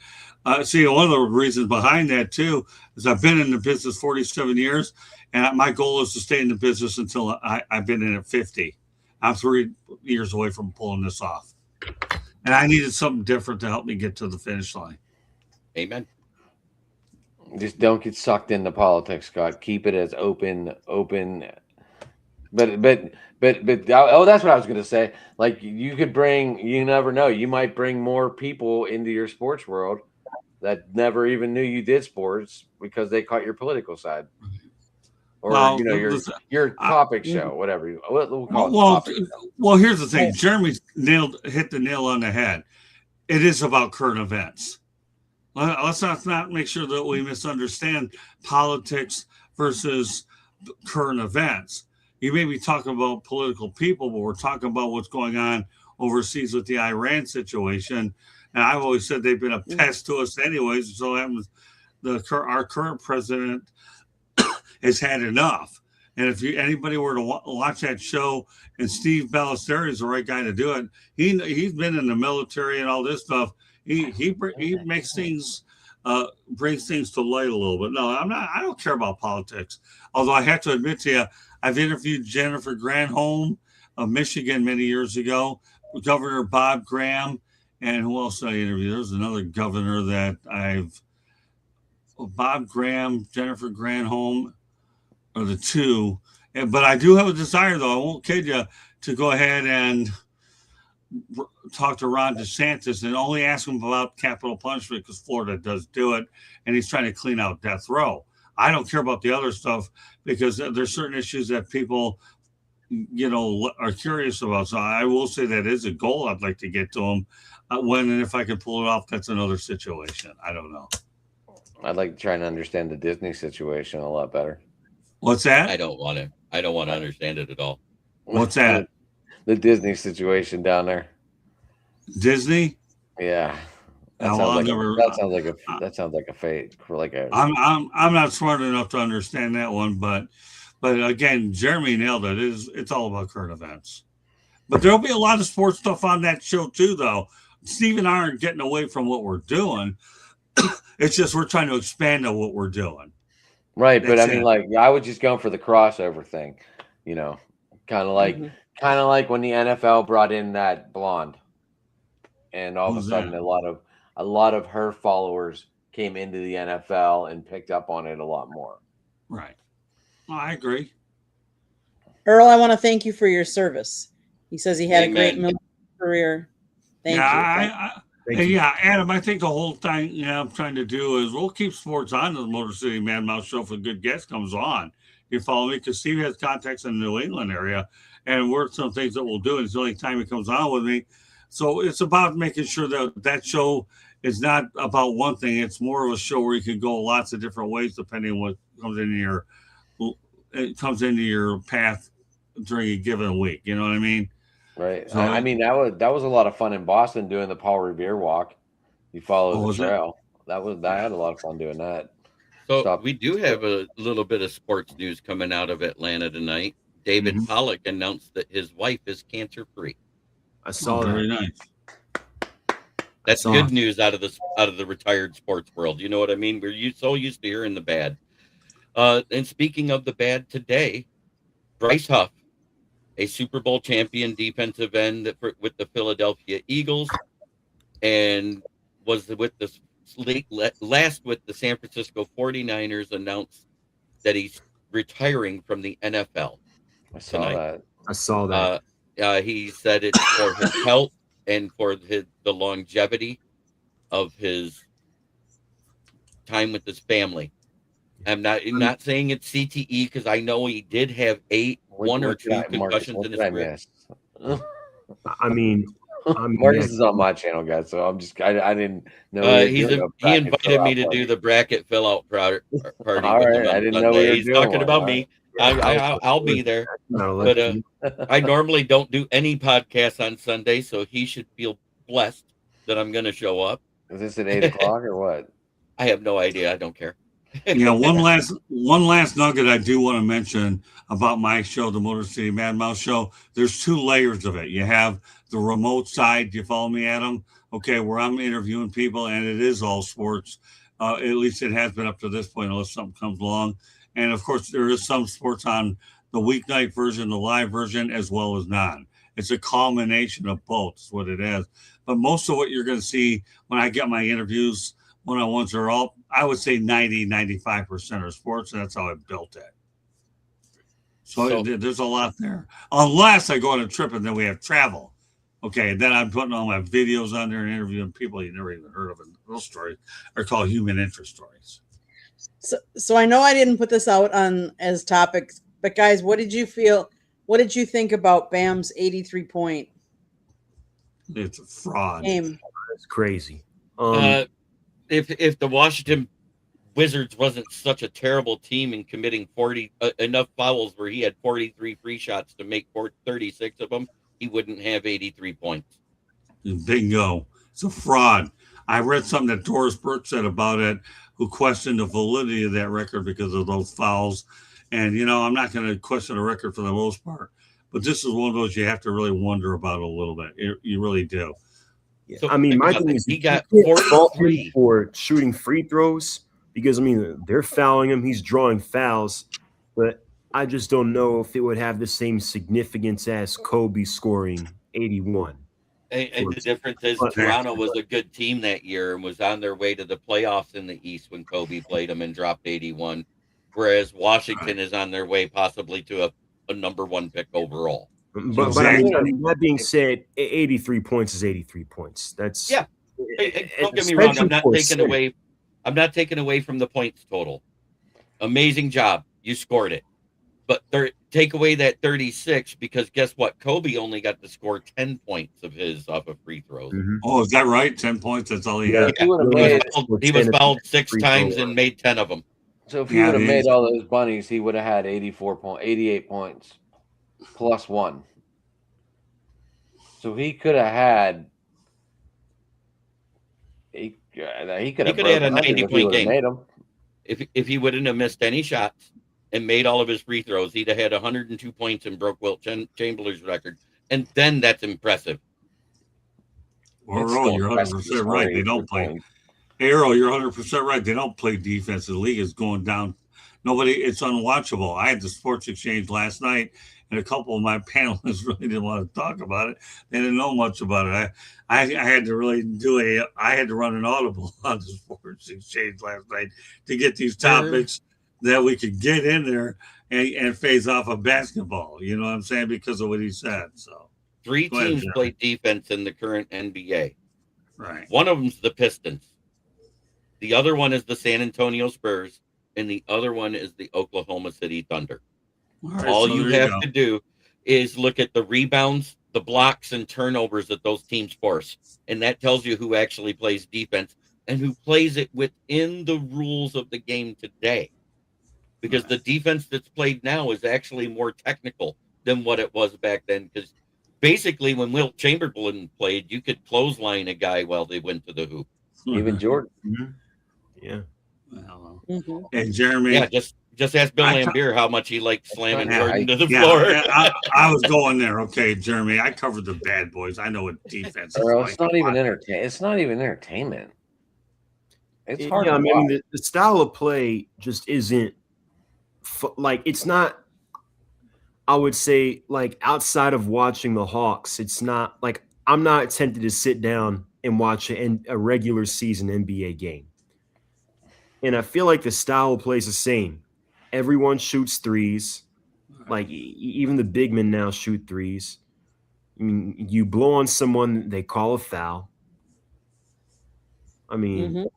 See, one of the reasons behind that too is I've been in the business 47 years, and my goal is to stay in the business until I've been in it 50. I'm 3 years away from pulling this off, and I needed something different to help me get to the finish line. Amen. Just don't get sucked into politics, Scott. Keep it as open But oh, that's what I was going to say. Like you could bring, you never know, you might bring more people into your sports world that never even knew you did sports because they caught your political side, or Well, your topic show, whatever we'll call it. well, Topic show. well, here's the thing. Jeremy hit the nail on the head. It is about current events. Let's not make sure that we misunderstand politics versus current events. You may be talking about political people, but we're talking about what's going on overseas with the Iran situation. And I've always said they've been a pest to us anyways. So our current president has had enough. And if anybody were to watch that show, and Steve Ballesteri is the right guy to do it, he's been in the military and all this stuff. He makes things, brings things to light a little bit. No, I don't care about politics. Although I have to admit to you, I've interviewed Jennifer Granholm of Michigan many years ago, Governor Bob Graham, and who else did I interview? There's another governor that Bob Graham, Jennifer Granholm are the two. But I do have a desire, though, I won't kid you, to go ahead and talk to Ron DeSantis and only ask him about capital punishment because Florida does do it, and he's trying to clean out death row. I don't care about the other stuff because there's certain issues that people, are curious about. So I will say that is a goal I'd like to get to him. When and if I can pull it off, that's another situation. I don't know. I'd like to try and understand the Disney situation a lot better. What's that? I don't want to understand it at all. What's that? The Disney situation down there. Disney? Yeah. That sounds like a fate for like a. I'm not smart enough to understand that one, but again, Jeremy nailed it. It's all about current events. But there'll be a lot of sports stuff on that show too, though. Steve and I aren't getting away from what we're doing. It's just we're trying to expand on what we're doing. Right, but I mean, like I was just going for the crossover thing, kind of like when the NFL brought in that blonde, and all of a sudden a lot of her followers came into the NFL and picked up on it a lot more. Right. Well, I agree. Earl, I want to thank you for your service. He says he had a great military career. Thank you. Adam, I think the whole thing I'm trying to do is we'll keep sports on the Motor City Man Mouse Show if a good guest comes on. You follow me? Because Steve has contacts in the New England area, and we're some things that we'll do. And it's the only time he comes on with me. So it's about making sure that show is not about one thing. It's more of a show where you can go lots of different ways depending on what comes into your path during a given week. You know what I mean? Right. So, I mean, that was a lot of fun in Boston doing the Paul Revere walk. You follow the trail. I had a lot of fun doing that. So we do have a little bit of sports news coming out of Atlanta tonight. David Pollock announced that his wife is cancer-free. I saw that. Very nice. That's good news out of the retired sports world. You know what I mean? We're so used to hearing the bad. And speaking of the bad today, Bryce Huff, a Super Bowl champion defensive end with the Philadelphia Eagles, and was with the last with the San Francisco 49ers, announced that he's retiring from the NFL. I saw that. He said it's for his health and for the longevity of his time with his family. I'm not saying it's CTE because I know he did have one or two concussions in his career. I mean, Marcus is on my channel, guys, so I didn't know. He invited me to do the bracket fill out party. All right, I didn't know he's talking about me. I'll be there, but I normally don't do any podcasts on Sunday, so he should feel blessed that I'm going to show up. Is this at 8:00 or what? I have no idea. I don't care. One last nugget I do want to mention about my show, the Motor City Mad Mouse Show. There's two layers of it. You have the remote side. Do you follow me, Adam? Okay, where I'm interviewing people, and it is all sports. At least it has been up to this point, unless something comes along. And of course, there is some sports on the weeknight version, the live version, as well as non. It's a culmination of both, is what it is. But most of what you're going to see when I get my interviews, one-on-ones are all, I would say 90, 95% are sports, and that's how I built it. So there's a lot there. Unless I go on a trip and then we have travel. Okay, then I'm putting all my videos on there and interviewing people you never even heard of. And those stories are called human interest stories. So I know I didn't put this out on as topics, but guys, what did you feel? What did you think about Bam's 83-point It's a fraud. game? That's crazy. If the Washington Wizards wasn't such a terrible team in committing 40 enough fouls where he had 43 free shots to make 36 of them, he wouldn't have 83 points. Bingo. It's a fraud. I read something that Doris Burke said about it, who questioned the validity of that record because of those fouls. And, I'm not going to question the record for the most part. But this is one of those you have to really wonder about a little bit. You really do. Yeah. So, I mean, my thing is he got you can't fault him 43 for shooting free throws because, I mean, they're fouling him. He's drawing fouls. But I just don't know if it would have the same significance as Kobe scoring 81. And the difference is Toronto was a good team that year and was on their way to the playoffs in the East when Kobe played them and dropped 81, whereas Washington is on their way possibly to a number one pick overall. But I mean, that being said, 83 points is 83 points. That's yeah. Don't get me wrong. I'm not taking away from the points total. Amazing job. You scored it. But take away that 36 because guess what? Kobe only got to score 10 points of his off of free throws. Mm-hmm. Oh, is that right? 10 points? That's all he had? Yeah. He was fouled 6 times and made 10 of them. So if he would have made all those bunnies, he would have had 88 points plus 1. So he could have had he could have had a 90-point game. Made him. If he wouldn't have missed any shots and made all of his free throws, he'd have had 102 points and broke Wilt Chamberlain's record. And then that's impressive. Well, Earl, you're 100% right. They don't play. Hey, Earl, you're 100% right. They don't play defense. The league is going down. It's unwatchable. I had the Sports Exchange last night, and a couple of my panelists really didn't want to talk about it. They didn't know much about it. I had to really I had to run an audible on the Sports Exchange last night to get these topics that we could get in there and phase off of basketball. You know what I'm saying? Because of what he said. So 3 teams play defense in the current NBA. Right. One of them's the Pistons. The other one is the San Antonio Spurs. And the other one is the Oklahoma City Thunder. All you have to do is look at the rebounds, the blocks, and turnovers that those teams force. And that tells you who actually plays defense and who plays it within the rules of the game today. Because the defense that's played now is actually more technical than what it was back then. Because basically, when Wilt Chamberlain played, you could clothesline a guy while they went to the hoop. Even Jordan. Mm-hmm. Yeah. Mm-hmm. And Jeremy. Yeah, just ask Bill Lambier how much he liked slamming Jordan to the floor. I was going there. Okay, Jeremy. I covered the bad boys. I know what defense is like. It's not even entertainment. It's not even entertainment. It's hard to I mean, watch. the style of play just isn't like it's not. I would say like outside of watching the Hawks, it's not like I'm not tempted to sit down and watch a regular season NBA game. And I feel like the style of play is the same. Everyone shoots threes. Like even the big men now shoot threes. I mean, you blow on someone, they call a foul. I mean,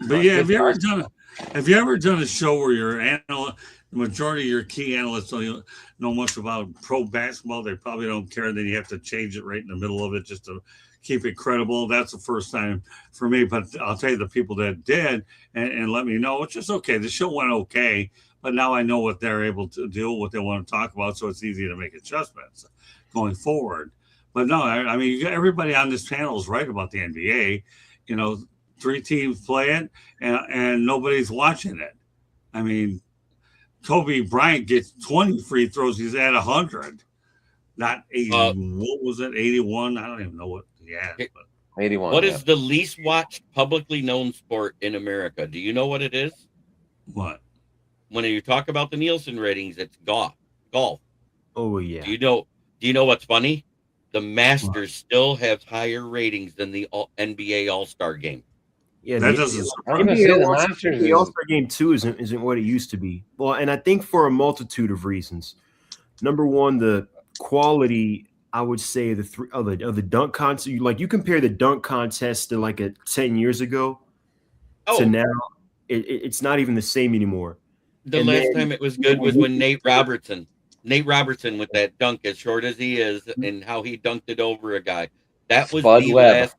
but yeah, have you ever done a show where the majority of your key analysts don't know much about pro basketball? They probably don't care. Then you have to change it right in the middle of it just to keep it credible. That's the first time for me, but I'll tell you the people that did and let me know, which is okay. The show went okay, but now I know what they're able to do, what they want to talk about, so it's easy to make adjustments going forward. But no, I mean, everybody on this panel is right about the NBA. 3 teams play it, and nobody's watching it. I mean, Kobe Bryant gets 20 free throws. He's at 100, not 80. What was it? 81? I don't even know what. Yeah, 81. What is the least watched publicly known sport in America? Do you know what it is? What? When you talk about the Nielsen ratings, it's golf. Oh yeah. Do you know what's funny? The Masters still have higher ratings than the NBA All-Star game. Yeah, That doesn't I was gonna say the Masters the is All-Star game too isn't what it used to be. Well, and I think for a multitude of reasons. Number one, the quality. I would say the three of the dunk contest. You compare the dunk contest to like 10 years ago to Oh, now. It's not even the same anymore. the And last then time it was good was when Nate Robertson with that dunk as short as he is and how he dunked it over a guy. That was Spud the Webb. last.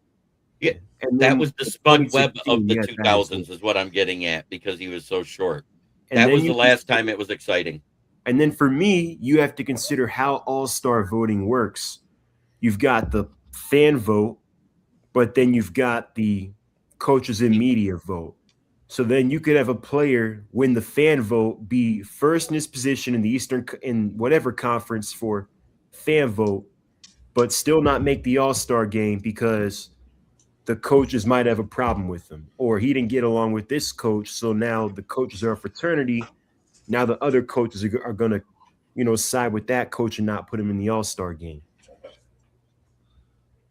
Yeah, and that then was the Spud Webb of 2016, the yeah, that as 2000s well. is what I'm getting at because he was so short. And That then was the you last time it was exciting. And then for me, you have to consider how all-star voting works. You've got the fan vote, but then you've got the coaches and media vote. So then you could have a player win the fan vote, be first in his position in the in whatever conference for fan vote, but still not make the all-star game because the coaches might have a problem with him, or he didn't get along with this coach. So now the coaches are a fraternity. Now the other coaches are going to, side with that coach and not put him in the All-Star game.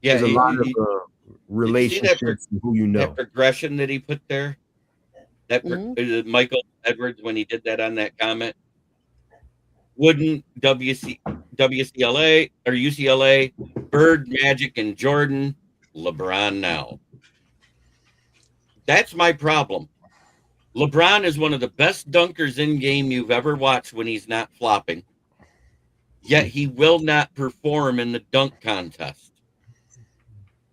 Yeah, There's a lot of relationships and who you know. That progression that he put there. That Michael Edwards when he did that on that comment. Wouldn't WCLA or UCLA, Bird, Magic, and Jordan, LeBron now? That's my problem. LeBron is one of the best dunkers in game you've ever watched when he's not flopping. Yet he will not perform in the dunk contest.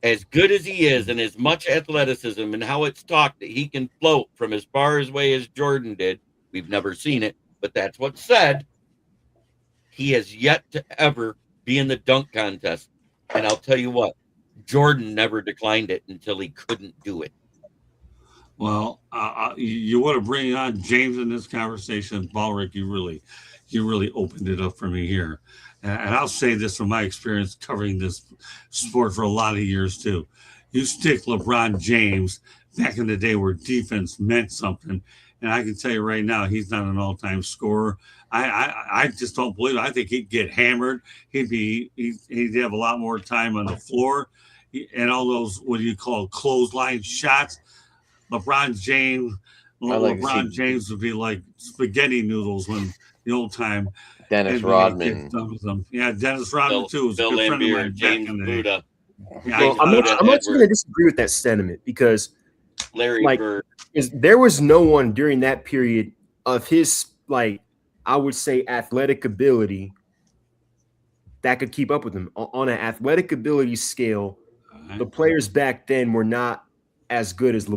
As good as he is and as much athleticism and how it's talked that he can float from as far away as Jordan did, we've never seen it, but that's what's said. He has yet to ever be in the dunk contest. And I'll tell you what, Jordan never declined it until he couldn't do it. Well, you want to bring on James in this conversation, Ballrick? You really opened it up for me here, and I'll say this from my experience covering this sport for a lot of years too. You stick LeBron James back in the day where defense meant something, and I can tell you right now, he's not an all-time scorer. I just don't believe it. I think he'd get hammered. He'd have a lot more time on the floor, and all those what do you call clothesline shots. LeBron James would be like spaghetti noodles when the old time. Dennis Rodman. Yeah, Dennis Rodman too. Was a good friend of mine James Buddha. Yeah, well, I'm not going to disagree with that sentiment because Larry Bird. There was no one during that period of his, I would say, athletic ability that could keep up with him. On an athletic ability scale, the players back then were not as good as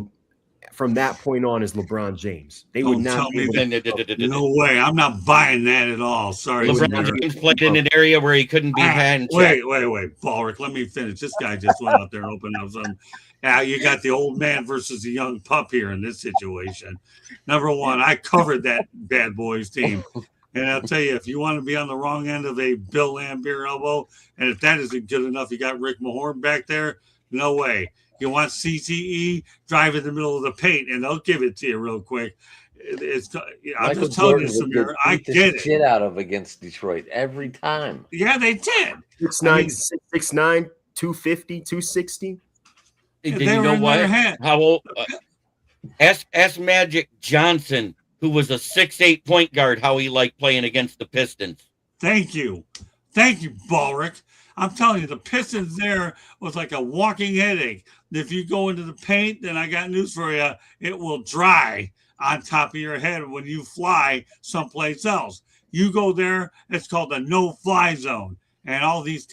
from that point on as LeBron James. They would not. No way. I'm not buying that at all. Sorry. LeBron James played in an area where he couldn't be hand checked. Wait. Ballrick, let me finish. This guy just went out there and opened up something. Now you got the old man versus the young pup here in this situation. Number one, I covered that bad boys team. And I'll tell you, if you want to be on the wrong end of a Bill Laimbeer elbow, and if that isn't good enough, you got Rick Mahorn back there, no way. You want CTE, drive in the middle of the paint, and they'll give it to you real quick. I'm just telling you, Samir, I get it. Shit out of against Detroit every time. Yeah, they did. 6'9", 250, 260. Did you know what? How old? Ask Magic Johnson, who was a 6'8" point guard, how he liked playing against the Pistons. Thank you, Ballrick. I'm telling you, the Pistons there was like a walking headache. If you go into the paint, then I got news for you. It will dry on top of your head when you fly someplace else. You go there, it's called a no-fly zone. And all these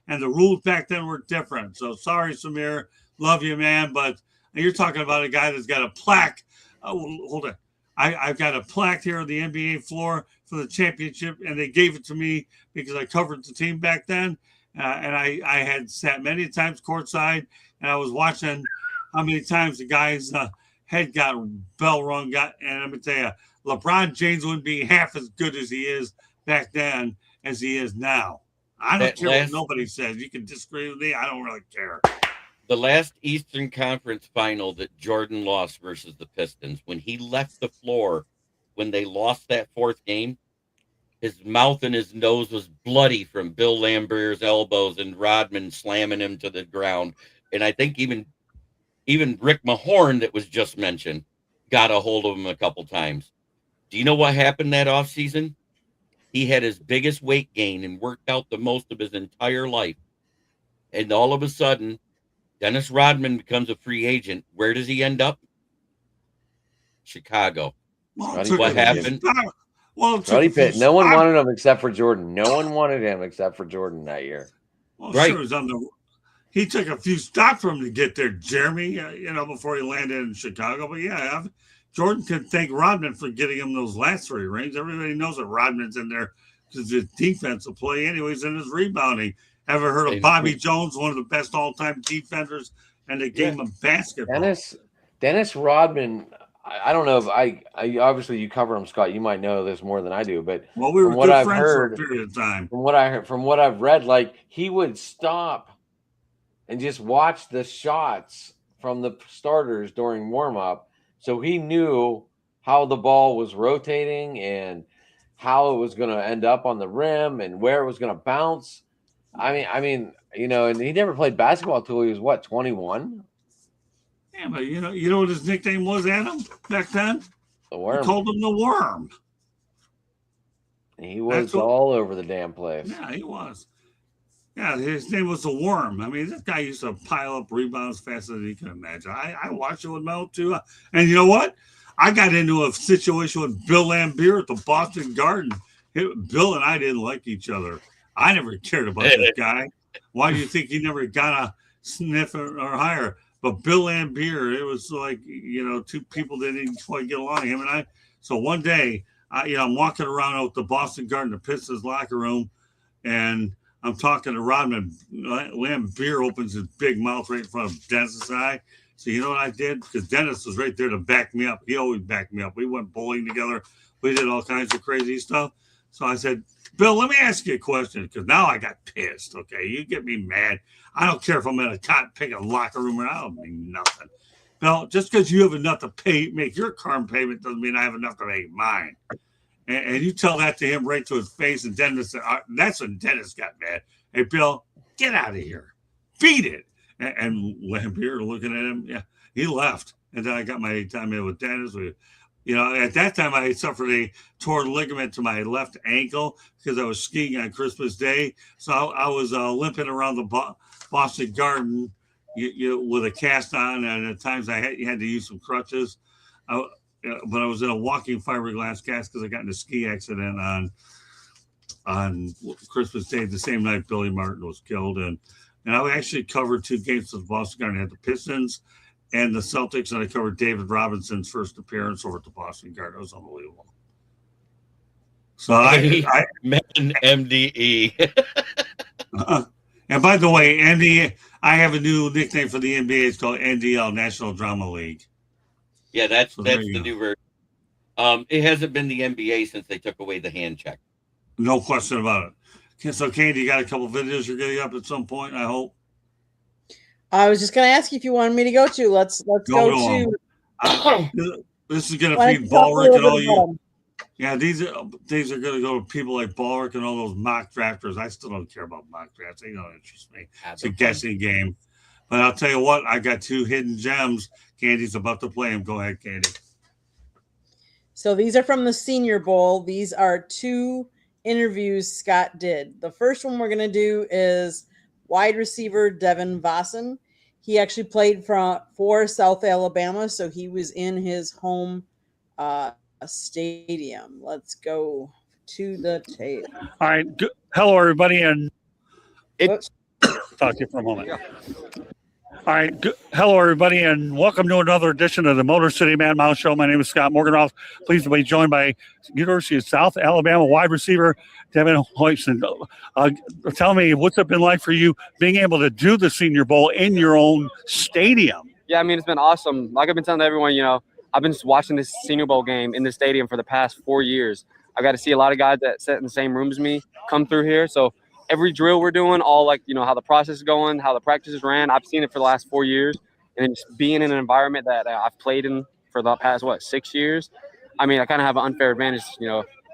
and the rules back then were different. So sorry, Samir. Love you, man. But you're talking about a guy that's got a plaque. Hold on. I've got a plaque here on the NBA floor for the championship, and they gave it to me because I covered the team back then. And I had sat many times courtside, and I was watching how many times the guy's head got bell rung. And I'm going to tell you, LeBron James wouldn't be half as good as he is back then as he is now. I don't care what nobody says. You can disagree with me. I don't really care. The last Eastern Conference final that Jordan lost versus the Pistons, when he left the floor, when they lost that fourth game, his mouth and his nose was bloody from Bill Laimbeer's elbows and Rodman slamming him to the ground. And I think even Even Rick Mahorn, that was just mentioned, got a hold of him a couple times. Do you know what happened that offseason? He had his biggest weight gain and worked out the most of his entire life. And all of a sudden, Dennis Rodman becomes a free agent. Where does he end up? Chicago. Well, What happened? Roddy Pitt. No one wanted him except for Jordan. No one wanted him except for Jordan that year. Well, Right. sure, he took a few stops for him to get there, Jeremy, before he landed in Chicago. But yeah, Jordan can thank Rodman for getting him those last 3 rings. Everybody knows that Rodman's in there because his defensive play, anyways, and his rebounding. Ever heard of Bobby Jones, one of the best all-time defenders in the game of basketball? Dennis Rodman. I don't know if I obviously you cover him, Scott. You might know this more than I do, but we were from what good I've friends heard, for a period of time. from what I've read, like he would stop and just watch the shots from the starters during warm-up, so he knew how the ball was rotating and how it was going to end up on the rim and where it was going to bounce. I mean, and he never played basketball until he was 21. Yeah, but you know what his nickname was, Adam, back then? The Worm. They called him the Worm. He was all over the damn place. Yeah, he was. Yeah, his name was the Worm. I mean, this guy used to pile up rebounds faster than you can imagine. I watched it with Mel too. And you know what? I got into a situation with Bill Laimbeer at the Boston Garden. Bill and I didn't like each other. I never cared about this guy. Why do you think he never got a sniff or higher? But Bill Laimbeer, it was like, 2 people that didn't quite get along, him and I. So one day, I'm walking around out the Boston Garden, the Pistons locker room, and I'm talking to Rodman. Laimbeer opens his big mouth right in front of Dennis's eye. So you know what I did? Because Dennis was right there to back me up. He always backed me up. We went bowling together. We did all kinds of crazy stuff. So I said, Bill, let me ask you a question, because now I got pissed, okay? You get me mad. I don't care if I'm in a cotton picking locker room or I don't mean nothing. Bill, just because you have enough to make your car payment doesn't mean I have enough to make mine. And you tell that to him right to his face, and Dennis said, that's when Dennis got mad. Hey, Bill, get out of here. Beat it. And Laimbeer looking at him, yeah, he left. And then I got my time in with Dennis. At that time, I suffered a torn ligament to my left ankle because I was skiing on Christmas Day. So I was limping around the Boston Garden with a cast on, and at times I had to use some crutches. But I was in a walking fiberglass cast because I got in a ski accident on Christmas Day, the same night Billy Martin was killed. And I actually covered 2 games of the Boston Garden. I had the Pistons and the Celtics, and I covered David Robinson's first appearance over at the Boston Garden. It was unbelievable. So I MDE. And by the way, I have a new nickname for the NBA. It's called NDL, National Drama League. Yeah, that's the new version. It hasn't been the NBA since they took away the hand check. No question about it. So, Candy, you got a couple videos you're getting up at some point, I hope? I was just going to ask you if you wanted me to go to. Let's go to. This is going to feed Ballrick and all you. Yeah, these are going to go to people like Ballrick and all those mock drafters. I still don't care about mock drafts. They don't interest me. It's a guessing game. But I'll tell you what, I got 2 hidden gems. Candy's about to play them. Go ahead, Candy. So these are from the Senior Bowl. These are 2 interviews Scott did. The first one we're going to do is wide receiver Devin Vossen. He actually played for South Alabama, so he was in his home stadium. Let's go to the tape. All right. Hello, everybody, and talk to you for a moment. All right. Hello, everybody, and welcome to another edition of the Motor City Man Mouse Show. My name is Scott Morganoff. Pleased to be joined by University of South Alabama wide receiver Devin Hoyson. Tell me, what's it been like for you being able to do the Senior Bowl in your own stadium? Yeah, I mean, it's been awesome. Like I've been telling everyone, I've been watching this Senior Bowl game in the stadium for the past 4 years. I got to see a lot of guys that sit in the same room as me come through here. So every drill we're doing, all how the process is going, how the practices ran, I've seen it for the last 4 years. And then just being in an environment that I've played in for the past, 6 years, I mean, I kind of have an unfair advantage,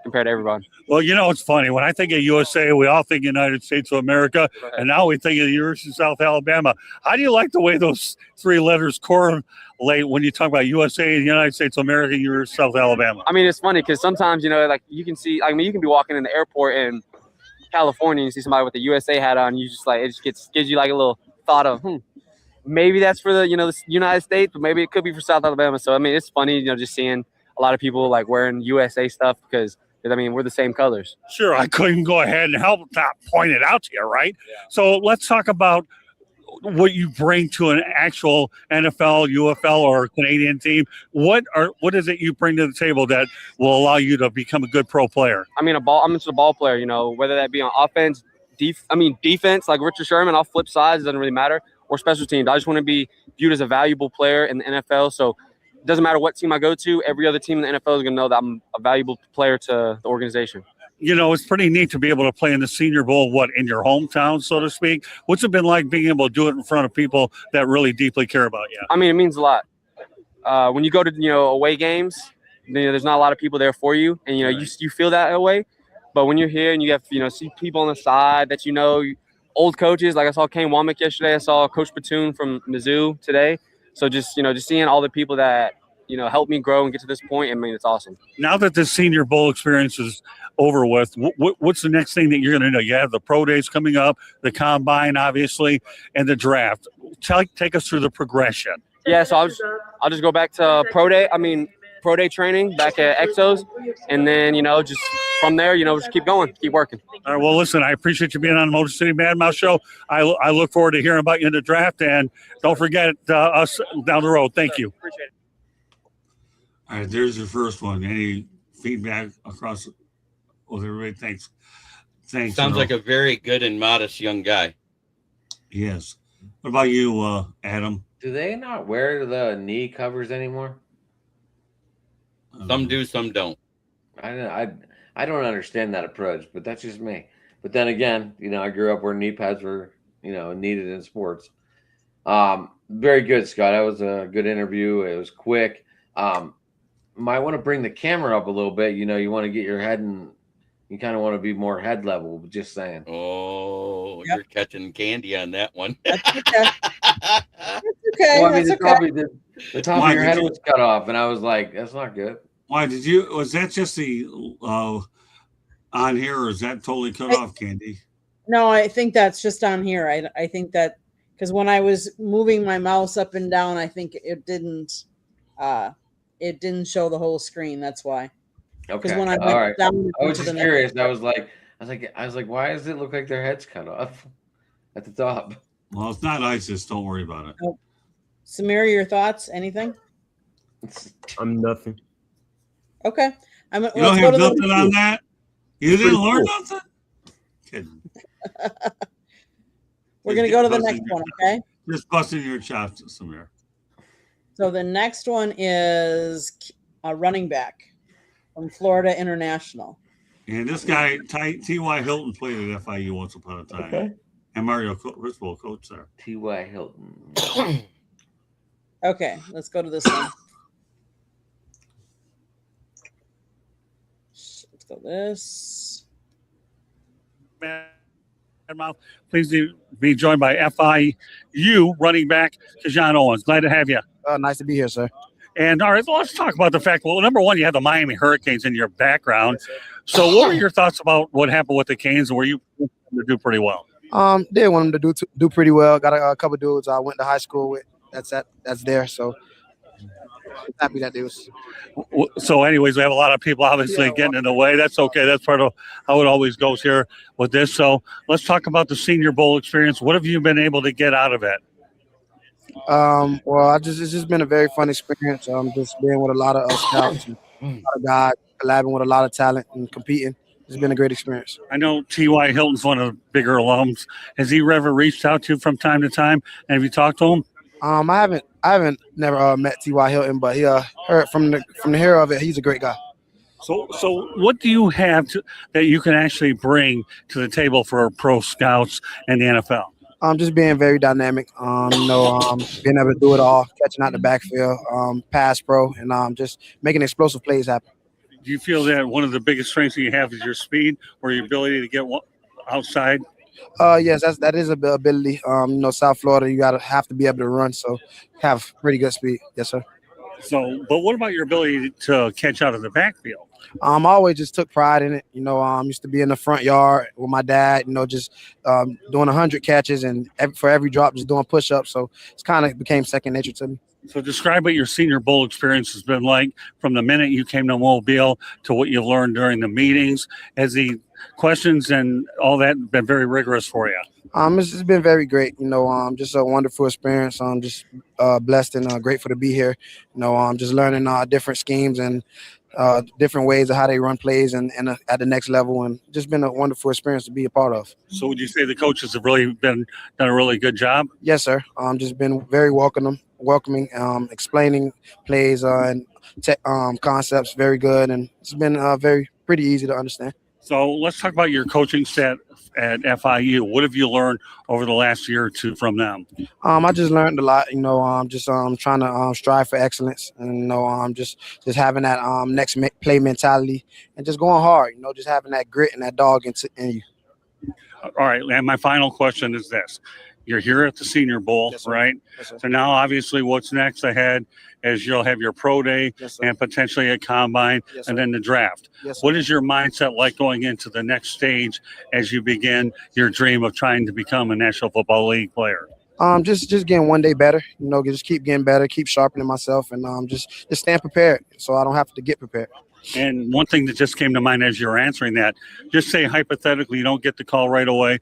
compared to everybody. Well, it's funny. When I think of USA, we all think United States of America, and now we think of the University of South Alabama. How do you like the way those three letters correlate when you talk about USA and United States of America, University of South Alabama? I mean, it's funny because sometimes, like you can see, you can be walking in the airport in California and see somebody with a USA hat on. You just it just gives you like a little thought of, maybe that's for the, the United States, but maybe it could be for South Alabama. So, I mean, it's funny, just seeing a lot of people like wearing USA stuff because, we're the same colors. Sure, I couldn't go ahead and help not point it out to you, right? Yeah. So let's talk about what you bring to an actual NFL, UFL, or Canadian team. What is it you bring to the table that will allow you to become a good pro player? I'm just a ball player, whether that be on offense, defense, like Richard Sherman, I'll flip sides, it doesn't really matter, or special teams. I just want to be viewed as a valuable player in the NFL. So it doesn't matter what team I go to, every other team in the NFL is going to know that I'm a valuable player to the organization. It's pretty neat to be able to play in the Senior Bowl, in your hometown, so to speak. What's it been like being able to do it in front of people that really deeply care about you? I mean, it means a lot. When you go to, away games, there's not a lot of people there for you, and, you feel that way. But when you're here and you have, see people on the side that old coaches, like I saw Kane Womack yesterday, I saw Coach Platoon from Mizzou today. So just seeing all the people that, helped me grow and get to this point, it's awesome. Now that the Senior Bowl experience is over with, what's the next thing that you're going to do? You have the pro days coming up, the combine, obviously, and the draft. Take us through the progression. Yeah, so I'll just go back to pro day training back at Exos, and then, just from there, just keep going, keep working. All right, well, listen, I appreciate you being on the Motor City Mad Mouse Show. I look forward to hearing about you in the draft, and don't forget us down the road. Thank you. Appreciate it. All right, there's your first one. Any feedback across? Well, everybody, thanks. Sounds like a very good and modest young guy. Yes. What about you, Adam? Do they not wear the knee covers anymore? Some do, some don't. I don't understand that approach, but that's just me. But then again, I grew up where knee pads were, needed in sports. Very good, Scott. That was a good interview. It was quick. Might want to bring the camera up a little bit. You want to get your head and you kind of want to be more head level. Just saying. Oh, Yep. You're catching candy on that one. That's okay. That's okay. Well, That's okay. probably the top of your head was cut off, and I was like, "That's not good." Why was that just the on here, or is that totally cut off, Candy? No, I think that's just on here. I think that because when I was moving my mouse up and down, I think it didn't show the whole screen. That's why. Okay. When I all right. down I was just curious. I was like, why does it look like their head's cut off at the top? Well, it's not ISIS. Don't worry about it. Oh. Samir, your thoughts? Anything? I'm nothing. Okay. You don't have nothing on that? You didn't learn nothing? Kidding. We're going to go to the next one, okay? Just busting your chops, Samir. So the next one is a running back from Florida International. And this guy, T.Y. Hilton, played at FIU once upon a time. Okay. And Mario Risbol coached there. T.Y. Hilton. Okay, let's go to this one. Let's go this. Please be joined by FIU running back Tejon Owens. Glad to have you. Nice to be here, sir. And all right, let's talk about the fact. Well, number one, you have the Miami Hurricanes in your background. So, what were your thoughts about what happened with the Canes, and were you to do pretty well? Did want them to do pretty well. Got a couple dudes I went to high school with. That's there. So happy that they was. So, anyways, we have a lot of people obviously getting in the way. That's okay. That's part of how it always goes here with this. So, let's talk about the Senior Bowl experience. What have you been able to get out of it? Well, it's just been a very fun experience. Just being with a lot of scouts, and a lot of guys, collabing with a lot of talent and competing. It's been a great experience. I know T.Y. Hilton's one of the bigger alums. Has he ever reached out to you from time to time? And have you talked to him? I haven't never met T.Y. Hilton, but he heard from the hero of it. He's a great guy. So what do you have that you can actually bring to the table for pro scouts and the NFL? Just being very dynamic, being able to do it all, catching out the backfield, pass pro, and just making explosive plays happen. do you feel that one of the biggest strengths that you have is your speed or your ability to get outside? Yes, that is a ability. South Florida, you have to be able to run, so have pretty good speed. Yes, sir. So, but what about your ability to catch out of the backfield? I always just took pride in it. Used to be in the front yard with my dad. Just doing 100 catches and for every drop, just doing push-ups. So it's kind of became second nature to me. So describe what your Senior Bowl experience has been like from the minute you came to Mobile to what you learned during the meetings. Has the questions and all that been very rigorous for you? It's been very great. Just a wonderful experience. I'm just blessed and grateful to be here. I'm just learning different schemes and different ways of how they run plays and at the next level, and just been a wonderful experience to be a part of. So would you say the coaches have really done a really good job? Yes, sir. Just been very welcoming, explaining plays and concepts very good, and it's been pretty easy to understand. So let's talk about your coaching staff at FIU. What have you learned over the last year or two from them? I just learned a lot. Just trying to strive for excellence, and just having that next play mentality and just going hard. Just having that grit and that dog in you. All right, and my final question is this. You're here at the Senior Bowl, Yes, sir. right? Yes, sir. So now obviously what's next ahead is you'll have your pro day Yes, sir. and potentially a combine Yes, and sir. then the draft. Yes, sir. What is your mindset like going into the next stage as you begin your dream of trying to become a National Football League player? Just getting one day better. Just keep getting better, keep sharpening myself, and just staying prepared so I don't have to get prepared. And one thing that just came to mind as you were answering that, just say hypothetically you don't get the call right away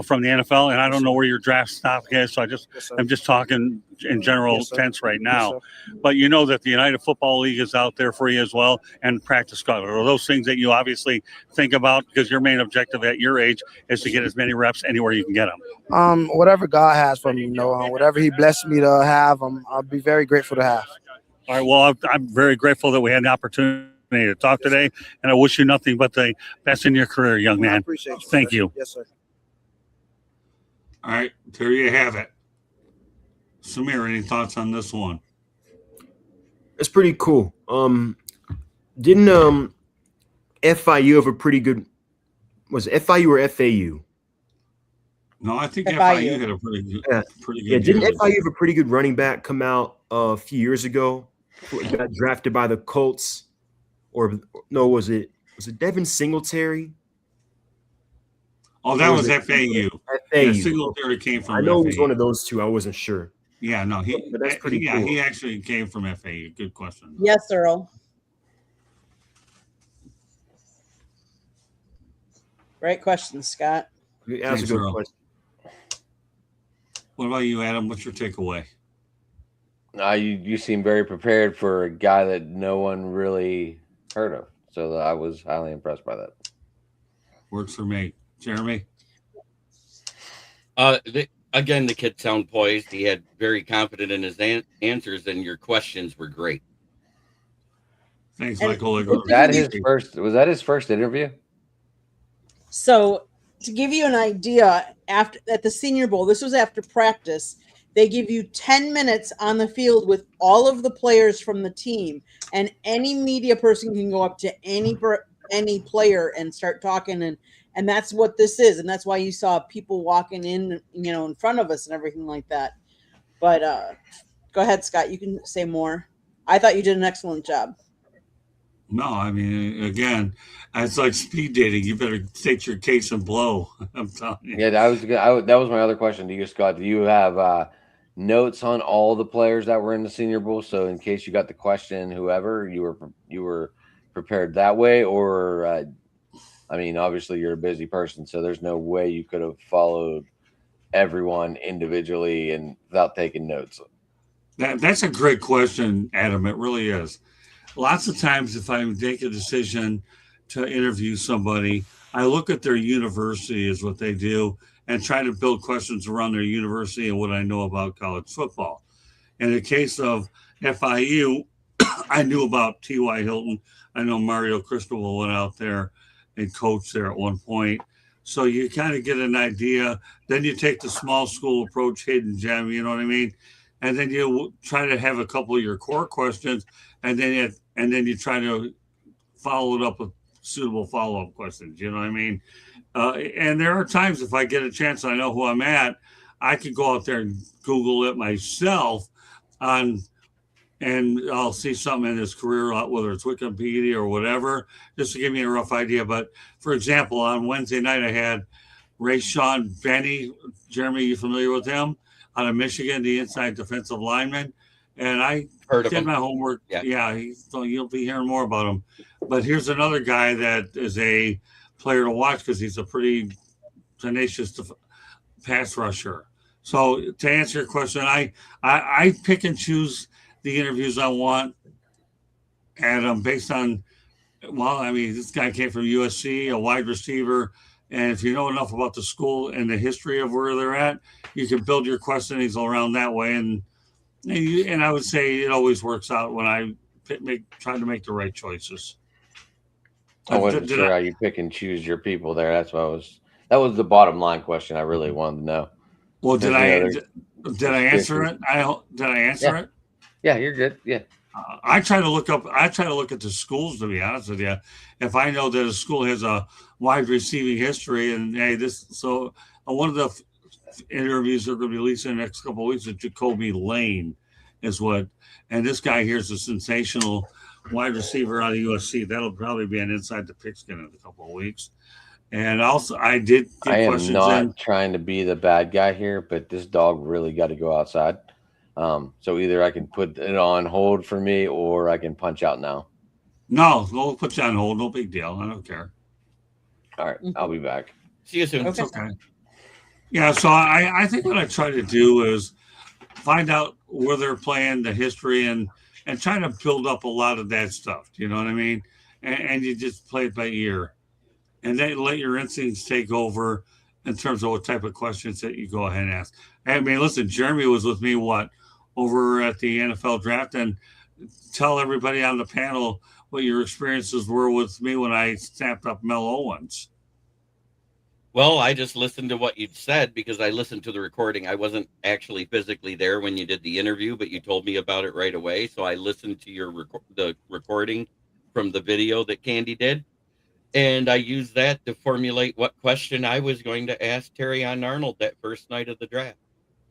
from the NFL, and I don't know where your draft stock is, so Yes, sir. I'm just talking in general Yes, sir. sense right Yes, now. sir. But you know that the United Football League is out there for you as well, and practice squad. Are those things that you obviously think about because your main objective at your age is to get as many reps anywhere you can get them? Whatever God has for me, whatever He blessed me to have, I'll be very grateful to have. All right. Well, I'm very grateful that we had the opportunity to talk today, and I wish you nothing but the best in your career, young I man. appreciate you. Thank sir. you. Yes, sir. All right, there you have it. Samir, any thoughts on this one? It's pretty cool. Didn't FIU have a pretty good? Was it FIU or FAU? No, I think FIU. FIU had a pretty good Yeah, didn't year. FIU have a pretty good running back come out a few years ago? Got drafted by the Colts, or no? Was it Devin Singletary? Oh, that Or was it FAU. FAU. Yeah, Singletary came from I know it was FAU. one of those two. I wasn't sure. Yeah, no, But that's pretty yeah, cool. he actually came from FAU. Good question. Yes, Earl. Great question, Scott. That's Thanks, a good Earl. question. What about you, Adam? What's your takeaway? You seem very prepared for a guy that no one really heard of. So I was highly impressed by that. Works for me. Jeremy? Again, the kid sound poised. He had very confident in his answers, and your questions were great. Thanks, And- Michael. Was that his first interview? So to give you an idea, after at the Senior Bowl, this was after practice. They give you 10 minutes on the field with all of the players from the team, and any media person can go up to any player and start talking, and that's what this is, and that's why you saw people walking in, in front of us and everything like that. But go ahead, Scott. You can say more. I thought you did an excellent job. No, I mean, again, it's like speed dating. You better state your case and blow. I'm telling you. Yeah, that was my other question to you, Scott. Do you have notes on all the players that were in the Senior Bowl? So in case you got the question, whoever you were prepared that way, or I mean, obviously you're a busy person, so there's no way you could have followed everyone individually and without taking notes. That's a great question, Adam. It really is. Lots of times, if I make a decision to interview somebody, I look at their university is what they do and try to build questions around their university and what I know about college football. In the case of FIU, I knew about T.Y. Hilton. I know Mario Cristobal went out there and coached there at one point. So you kind of get an idea. Then you take the small school approach, hidden gem, you know what I mean? And then you try to have a couple of your core questions, and then you try to follow it up with suitable follow-up questions. You know what I mean? And there are times if I get a chance, I know who I'm at, I could go out there and Google it myself and I'll see something in his career, whether it's Wikipedia or whatever, just to give me a rough idea. But for example, on Wednesday night, I had Rayshawn Benny. Jeremy, you familiar with him? Out of Michigan, the inside defensive lineman. And I did my homework. Yeah, you'll be hearing more about him. But here's another guy that is a player to watch because he's a pretty tenacious pass rusher. So to answer your question, I pick and choose the interviews I want, and based on, well, I mean, this guy came from USC, a wide receiver, and if you know enough about the school and the history of where they're at, you can build your questionings around that way. And I would say it always works out when I try to make the right choices. I wasn't sure how you pick and choose your people there. That was the bottom line question I really wanted to know. Well, did I answer it? Did I answer it? Yeah, you're good. Yeah. I try to look at the schools, to be honest with you. If I know that a school has a wide receiving history, and one of the interviews that are going to be released in the next couple of weeks is Jacoby Lane, and this guy here is a sensational wide receiver out of USC. That'll probably be an inside the pigskin in a couple of weeks. And also, I am not trying to be the bad guy here, but this dog really got to go outside. So either I can put it on hold for me or I can punch out now. No, we'll put you on hold. No big deal. I don't care. All right. I'll be back. See you soon. Okay. Yeah. So I think what I try to do is find out where they're playing, the history, and try to build up a lot of that stuff. You know what I mean? And you just play it by ear, and then let your instincts take over in terms of what type of questions that you go ahead and ask. I mean, listen, Jeremy was with me, over at the NFL draft, and tell everybody on the panel what your experiences were with me when I snapped up Mel Owens. Well, I just listened to what you'd said because I listened to the recording. I wasn't actually physically there when you did the interview, but you told me about it right away. So I listened to the recording from the video that Candy did. And I used that to formulate what question I was going to ask Terrion Arnold that first night of the draft.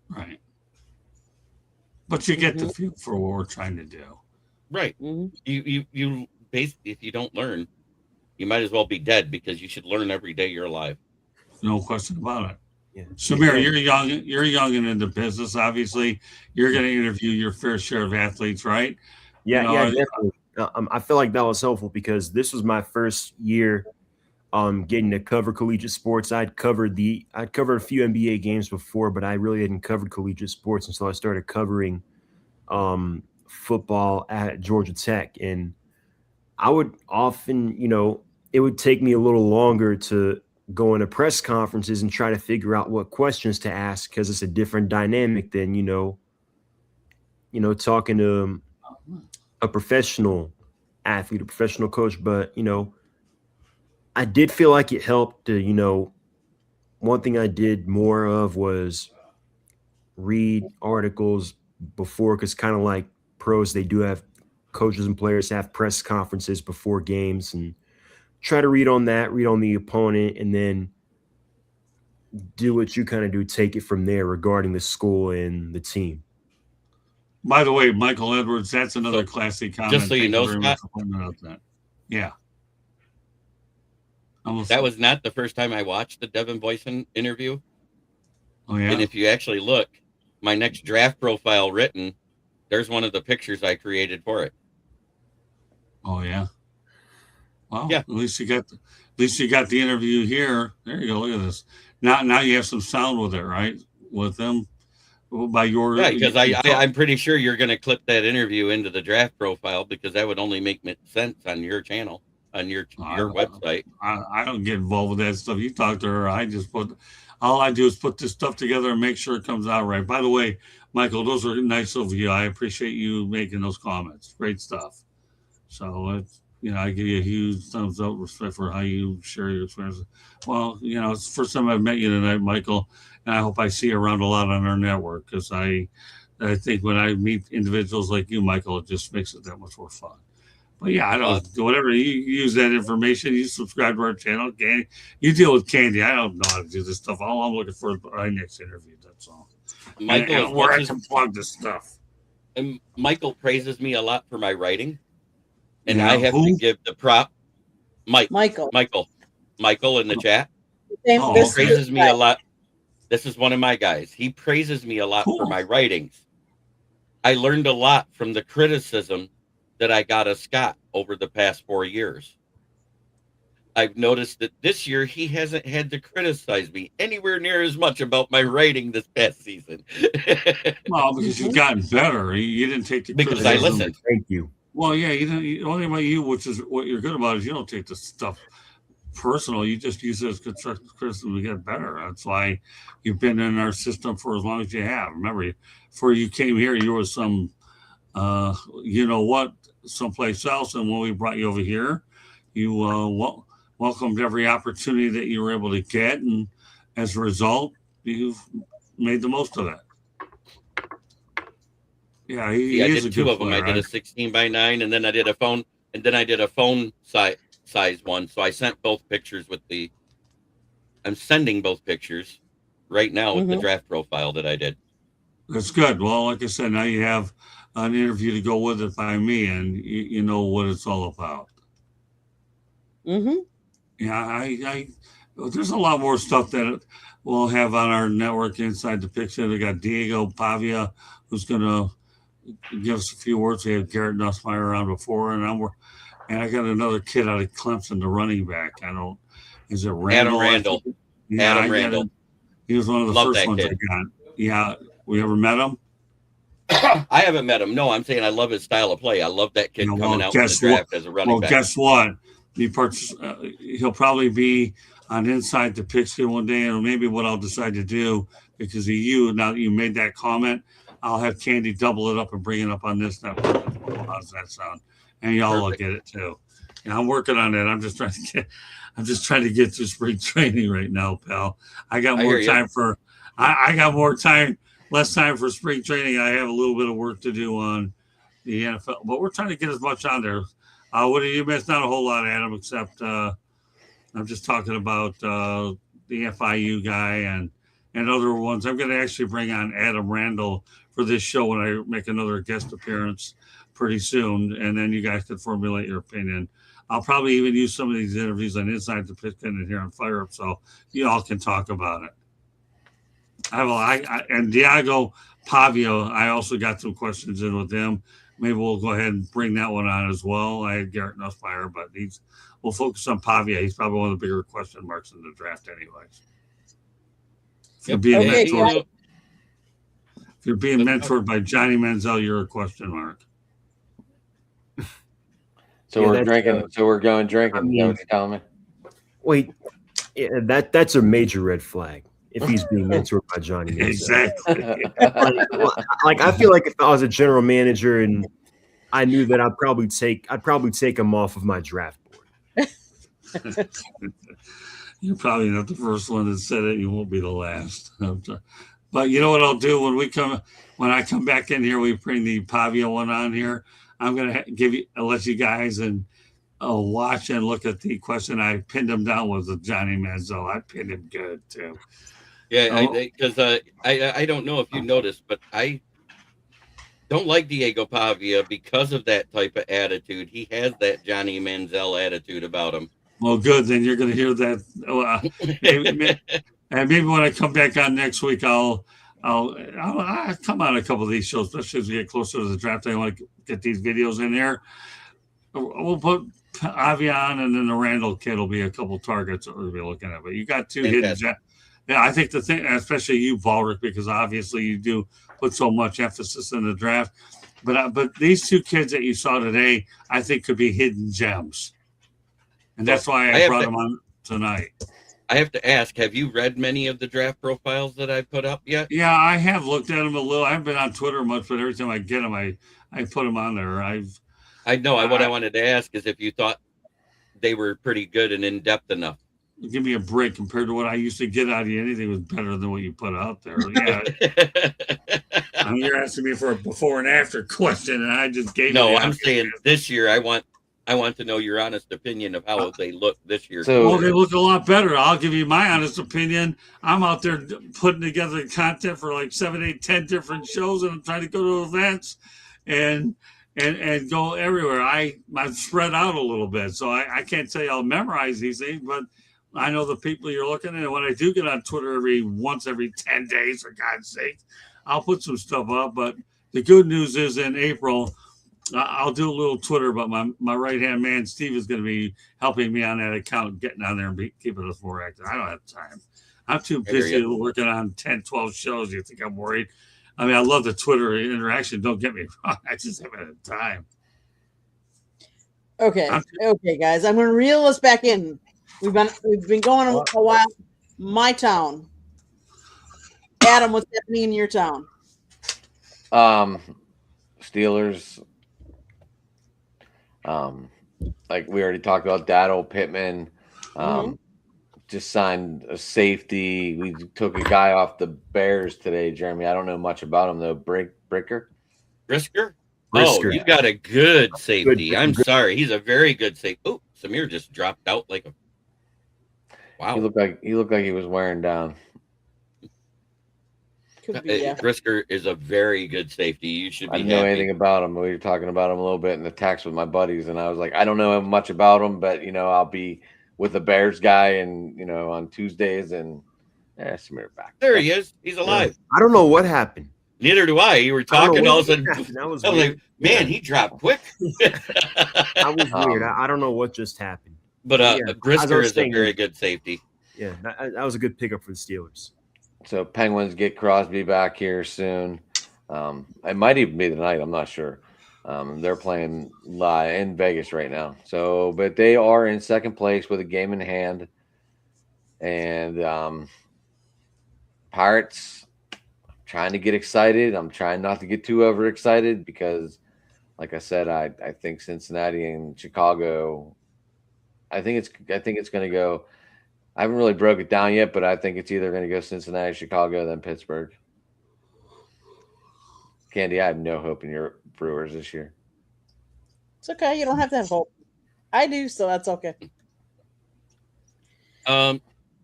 Right. But you get the feel for what we're trying to do. Right. You basically, if you don't learn, you might as well be dead because you should learn every day you're alive. No question about it. Yeah. Samir, you're young and in the business. Obviously, you're going to interview your fair share of athletes, right? Yeah, definitely. I feel like that was helpful because this was my first year getting to cover collegiate sports. I'd covered a few NBA games before, but I really hadn't covered collegiate sports until I started covering football at Georgia Tech. And I would often, it would take me a little longer to go into press conferences and try to figure out what questions to ask because it's a different dynamic than, talking to a professional athlete, a professional coach. But, I did feel like it helped to, one thing I did more of was read articles before, because kind of like pros, they do have coaches and players have press conferences before games, and try to read on the opponent, and then do what you kind of do, take it from there regarding the school and the team. By the way, Michael Edwards, that's another classic comment. Just so you know, Scott, yeah. That was not the first time I watched the Devin Boyson interview. Oh, yeah. And if you actually look, my next draft profile written, there's one of the pictures I created for it. Oh, yeah. Well, yeah. At least you got the interview here. There you go. Look at this. Now you have some sound with it, right? With them by your because I'm pretty sure you're going to clip that interview into the draft profile because that would only make sense on your channel, on your website. I don't get involved with that stuff. You talk to her. All I do is put this stuff together and make sure it comes out right. By the way, Michael, those are nice of you. I appreciate you making those comments. Great stuff. So it's. I give you a huge thumbs up, respect for how you share your experiences. Well, it's the first time I've met you tonight, Michael, and I hope I see you around a lot on our network because I think when I meet individuals like you, Michael, it just makes it that much more fun. But yeah, I don't. Whatever you use that information, you subscribe to our channel. Candy, you deal with Candy. I don't know how to do this stuff. All I'm looking for is my next interview. That's all. Michael, and where I can plug this stuff. And Michael praises me a lot for my writing, and Yeah, I have who? to give the prop. Michael. Michael in the chat. Same, Oh, this okay. Praises me a lot. This is one of my guys. He praises me a lot Cool. for my writings. I learned a lot from the criticism that I got of Scott over the past 4 years. I've noticed that this year he hasn't had to criticize me anywhere near as much about my writing this past season. Well, because you've gotten better. You didn't take the Because I criticism. listened. Thank you. Well, yeah, you don't. The only about you, which is what you're good about, is you don't take this stuff personal. You just use it as constructive criticism to get better. That's why you've been in our system for as long as you have. Remember, before you came here, you were some, you know what, someplace else, and when we brought you over here, you welcomed every opportunity that you were able to get, and as a result, you've made the most of that. Yeah, he I is did a two good of them. player. I did a 16:9, and then I did a phone size one. So I sent both pictures with the. I'm sending both pictures right now with the draft profile that I did. That's good. Well, like I said, now you have an interview to go with it by me, and you know what it's all about. Mm-hmm. Yeah, there's a lot more stuff that we'll have on our network inside the picture. We got Diego Pavia, who's going to give us a few words. We had Garrett Nussmeier on before, and I got another kid out of Clemson, the running back. Is it Randall? Adam Randall. Yeah, Adam I got Randall. him. He was one of the Love first that ones kid. I got. Yeah, we ever met him? I haven't met him. No, I'm saying I love his style of play. I love that kid Yeah, well, coming out in the guess draft as a running Well, back. guess what? He'll probably be on Inside the Pigskin one day, and maybe what I'll decide to do because of you. Now that you made that comment, I'll have Candy double it up and bring it up on this network. How does that sound? And y'all Perfect. look at it too. Yeah, I'm working on it. I'm just trying to get through spring training right now, pal. I got I more hear you. time for. I got more time, less time for spring training. I have a little bit of work to do on the NFL, but we're trying to get as much on there. What did you miss? Not a whole lot, Adam, except I'm just talking about the FIU guy and other ones. I'm going to actually bring on Adam Randall for this show when I make another guest appearance pretty soon, and then you guys can formulate your opinion. I'll probably even use some of these interviews on Inside the Pigskin and here on Fire Up, so you all can talk about it. And Diego Pavio, I also got some questions in with him. Maybe we'll go ahead and bring that one on as well. I had Garrett Nussmeier, but we'll focus on Pavia. He's probably one of the bigger question marks in the draft anyways. If you're being Okay, mentored, if you're being mentored by Johnny Manziel, you're a question mark. So Yeah, we're that's, drinking. So we're going drinking. I Is that what mean- you're telling me? Wait, yeah, that's a major red flag if he's being mentored by Johnny Manziel. Exactly. Like I feel like if I was a general manager and I knew that I'd probably take him off of my draft board. You're probably not the first one that said it. You won't be the last. But you know what I'll do when I come back in here, we bring the Pavia one on here. I'm gonna I'll let you guys and watch and look at the question. I pinned him down with Johnny Manziel. I pinned him good too. Yeah, because I don't know if you noticed, but I don't like Diego Pavia because of that type of attitude. He has that Johnny Manziel attitude about him. Well, good. Then you're gonna hear that. And maybe when I come back on next week, I'll come on a couple of these shows, especially as we get closer to the draft. I want to get these videos in there. We'll put Avian and then the Randall kid will be a couple targets that we'll be looking at. But you got two hidden gems. Yeah, I think the thing, especially you, Baldrick, because obviously you do put so much emphasis in the draft. But these two kids that you saw today, I think could be hidden gems. And that's why I brought them on tonight. I have to ask, have you read many of the draft profiles that I put up yet? Yeah, I have looked at them a little. I haven't been on Twitter much, but every time I get them, I put them on there. I know. What I wanted to ask is if you thought they were pretty good and in-depth enough. Give me a break compared to what I used to get out of you. Anything was better than what you put out there. Yeah. You're asking me for a before and after question, and I just gave No, you. I'm saying this year I want I want to know your honest opinion of how they look this year. So- Well, they look a lot better. I'll give you my honest opinion. I'm out there putting together content for like 7, 8, 10 different shows, and I'm trying to go to events and go everywhere. I'm spread out a little bit, so I can't say I'll memorize these things, but I know the people you're looking at. And when I do get on Twitter once every 10 days, for God's sake, I'll put some stuff up. But the good news is in April, I'll do a little Twitter, but my right-hand man, Steve, is going to be helping me on that account, getting on there and keeping us more active. I don't have time. I'm too busy working on 10, 12 shows. You think I'm worried? I mean, I love the Twitter interaction. Don't get me wrong. I just haven't had time. Okay, guys, I'm going to reel us back in. We've been going a while. My town, Adam. What's happening in your town? Steelers. Like we already talked about, Dado Pittman. Just signed a safety. We took a guy off the Bears today, Jeremy. I don't know much about him though. Brisker. Oh, you got a good safety. I'm sorry. He's a very good safety. Oh, Samir just dropped out like a wow. He looked like he was wearing down. Could be, yeah. Brisker is a very good safety. You should be. I didn't know anything about him. We were talking about him a little bit in the text with my buddies, and I was like, I don't know much about him, but I'll be with the Bears guy, and on Tuesdays, and Samir back. There he is. He's alive. I don't know what happened. Neither do I. You were talking all of a sudden. I was like, man, he dropped quick. That was weird. I don't know what just happened. But Brisker is a very good safety. Yeah, that was a good pickup for the Steelers. So Penguins get Crosby back here soon. It might even be tonight. I'm not sure. They're playing live in Vegas right now. So, but they are in second place with a game in hand. And Pirates, trying to get excited. I'm trying not to get too overexcited because, like I said, I think Cincinnati and Chicago. I think it's going to go. I haven't really broke it down yet, but I think it's either going to go Cincinnati, Chicago, then Pittsburgh. Candy, I have no hope in your Brewers this year. It's okay. You don't have to have hope. I do, so that's okay.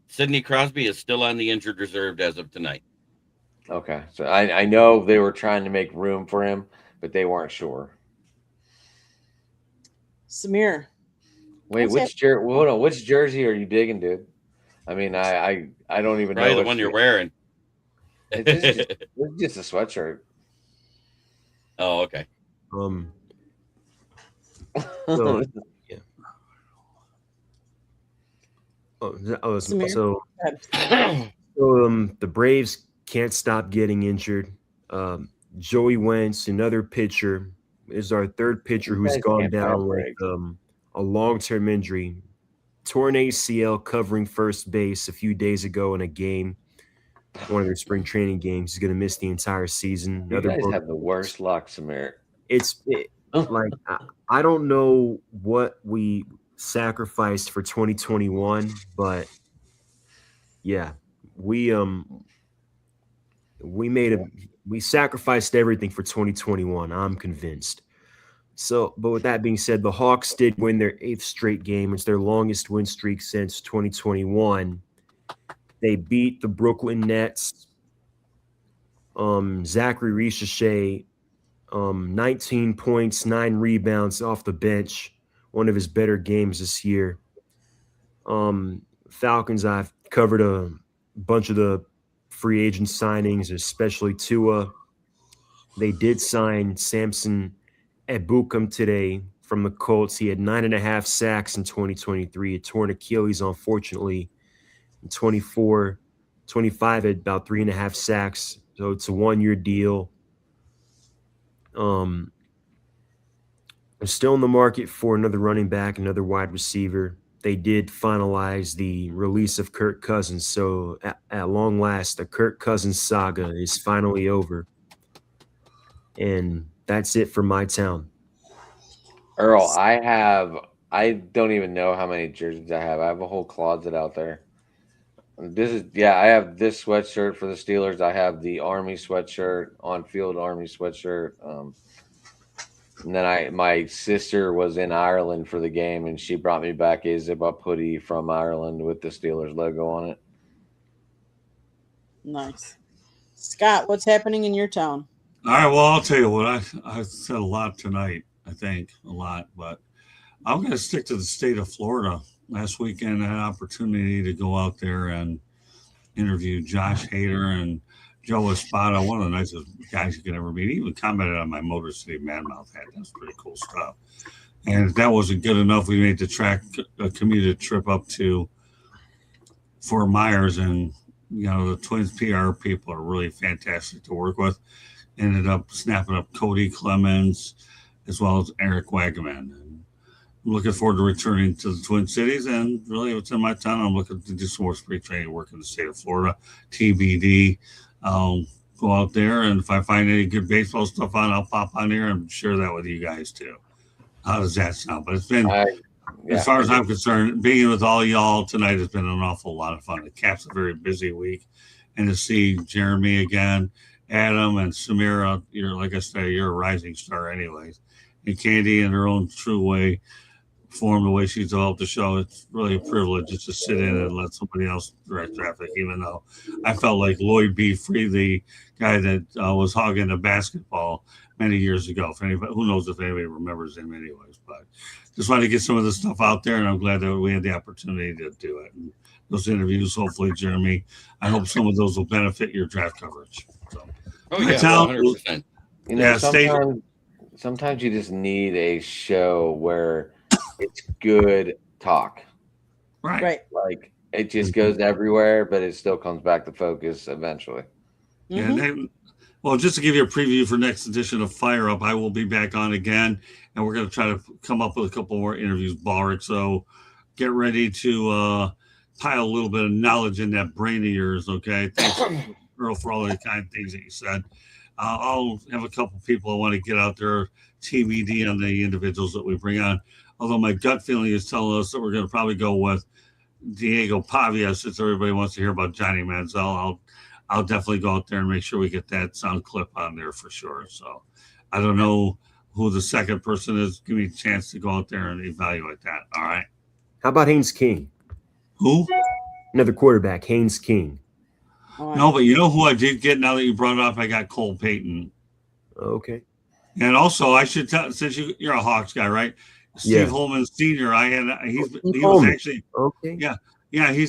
Sidney Crosby is still on the injured reserve as of tonight. Okay. So I know they were trying to make room for him, but they weren't sure. Samir. Wait, which jersey are you digging, dude? I mean, I don't even Probably know. The one you're wearing. It's just a sweatshirt. Oh, okay. So, yeah. So the Braves can't stop getting injured. Joey Wentz, another pitcher, is our third pitcher who's gone down with a long-term injury. Torn ACL covering first base a few days ago in a game, one of their spring training games. He's going to miss the entire season. You guys have the worst luck, Samir. Like I don't know what we sacrificed for 2021, but yeah, we sacrificed everything for 2021. I'm convinced. So, but with that being said, the Hawks did win their 8th straight game. It's their longest win streak since 2021. They beat the Brooklyn Nets. Zachary Ricochet, 19 points, 9 rebounds off the bench. One of his better games this year. Falcons, I've covered a bunch of the free agent signings, especially Tua. They did sign Samson Ebukam today from the Colts. He had 9.5 sacks in 2023, a torn Achilles, unfortunately. In 24, 25 had about 3.5 sacks. So it's a 1-year deal. They're still in the market for another running back, another wide receiver. They did finalize the release of Kirk Cousins. So at long last, the Kirk Cousins saga is finally over. And that's it for my town. Earl, I don't even know how many jerseys I have. I have a whole closet out there. I have this sweatshirt for the Steelers. I have the Army sweatshirt, on-field Army sweatshirt. And then my sister was in Ireland for the game, and she brought me back a zip-up hoodie from Ireland with the Steelers logo on it. Nice. Scott, what's happening in your town? All right, well, I'll tell you what, I said a lot tonight, I think, a lot, but I'm going to stick to the state of Florida. Last weekend, I had an opportunity to go out there and interview Josh Hader and Joe Espada, one of the nicest guys you could ever meet. He even commented on my Motor City Manmouth hat. That's pretty cool stuff. And if that wasn't good enough, we made a commuted trip up to Fort Myers, and the Twins PR people are really fantastic to work with. Ended up snapping up Cody Clemens as well as Eric Wagaman. And I'm looking forward to returning to the Twin Cities, and really what's in my town, I'm looking to do some more spring training work in the state of Florida, TBD. I'll go out there, and if I find any good baseball stuff on, I'll pop on here and share that with you guys too. How does that sound? But it's been, as far as I'm concerned, being with all y'all tonight has been an awful lot of fun. It caps a very busy week, and to see Jeremy again, Adam and Samira, like I say, you're a rising star anyways. And Candy, in her own true way, formed the way she's developed the show. It's really a privilege just to sit in and let somebody else direct traffic, even though I felt like Lloyd B. Free, the guy that was hogging the basketball many years ago. If anybody, who knows if anybody remembers him anyways, but just wanted to get some of this stuff out there, and I'm glad that we had the opportunity to do it. And those interviews, hopefully, Jeremy, I hope some of those will benefit your draft coverage. So, oh yeah, 100%. Sometimes you just need a show where it's good talk. Right. Like it just goes everywhere, but it still comes back to focus eventually. Mm-hmm. And well, just to give you a preview for next edition of Fire Up, I will be back on again, and we're going to try to come up with a couple more interviews, Ballard. So get ready to pile a little bit of knowledge in that brain of yours, okay? Thanks, Earl, for all the kind things that you said. I'll have a couple people I want to get out there, TBD on the individuals that we bring on. Although my gut feeling is telling us that we're going to probably go with Diego Pavia, since everybody wants to hear about Johnny Manziel. I'll definitely go out there and make sure we get that sound clip on there for sure. So I don't know who the second person is. Give me a chance to go out there and evaluate that. All right. How about Haynes King? Who? Another quarterback, Haynes King. No, but you know who I did get now that you brought it up? I got Cole Payton. Okay. And also, I should tell, since you're a Hawks guy, right? Steve Holman Sr. He was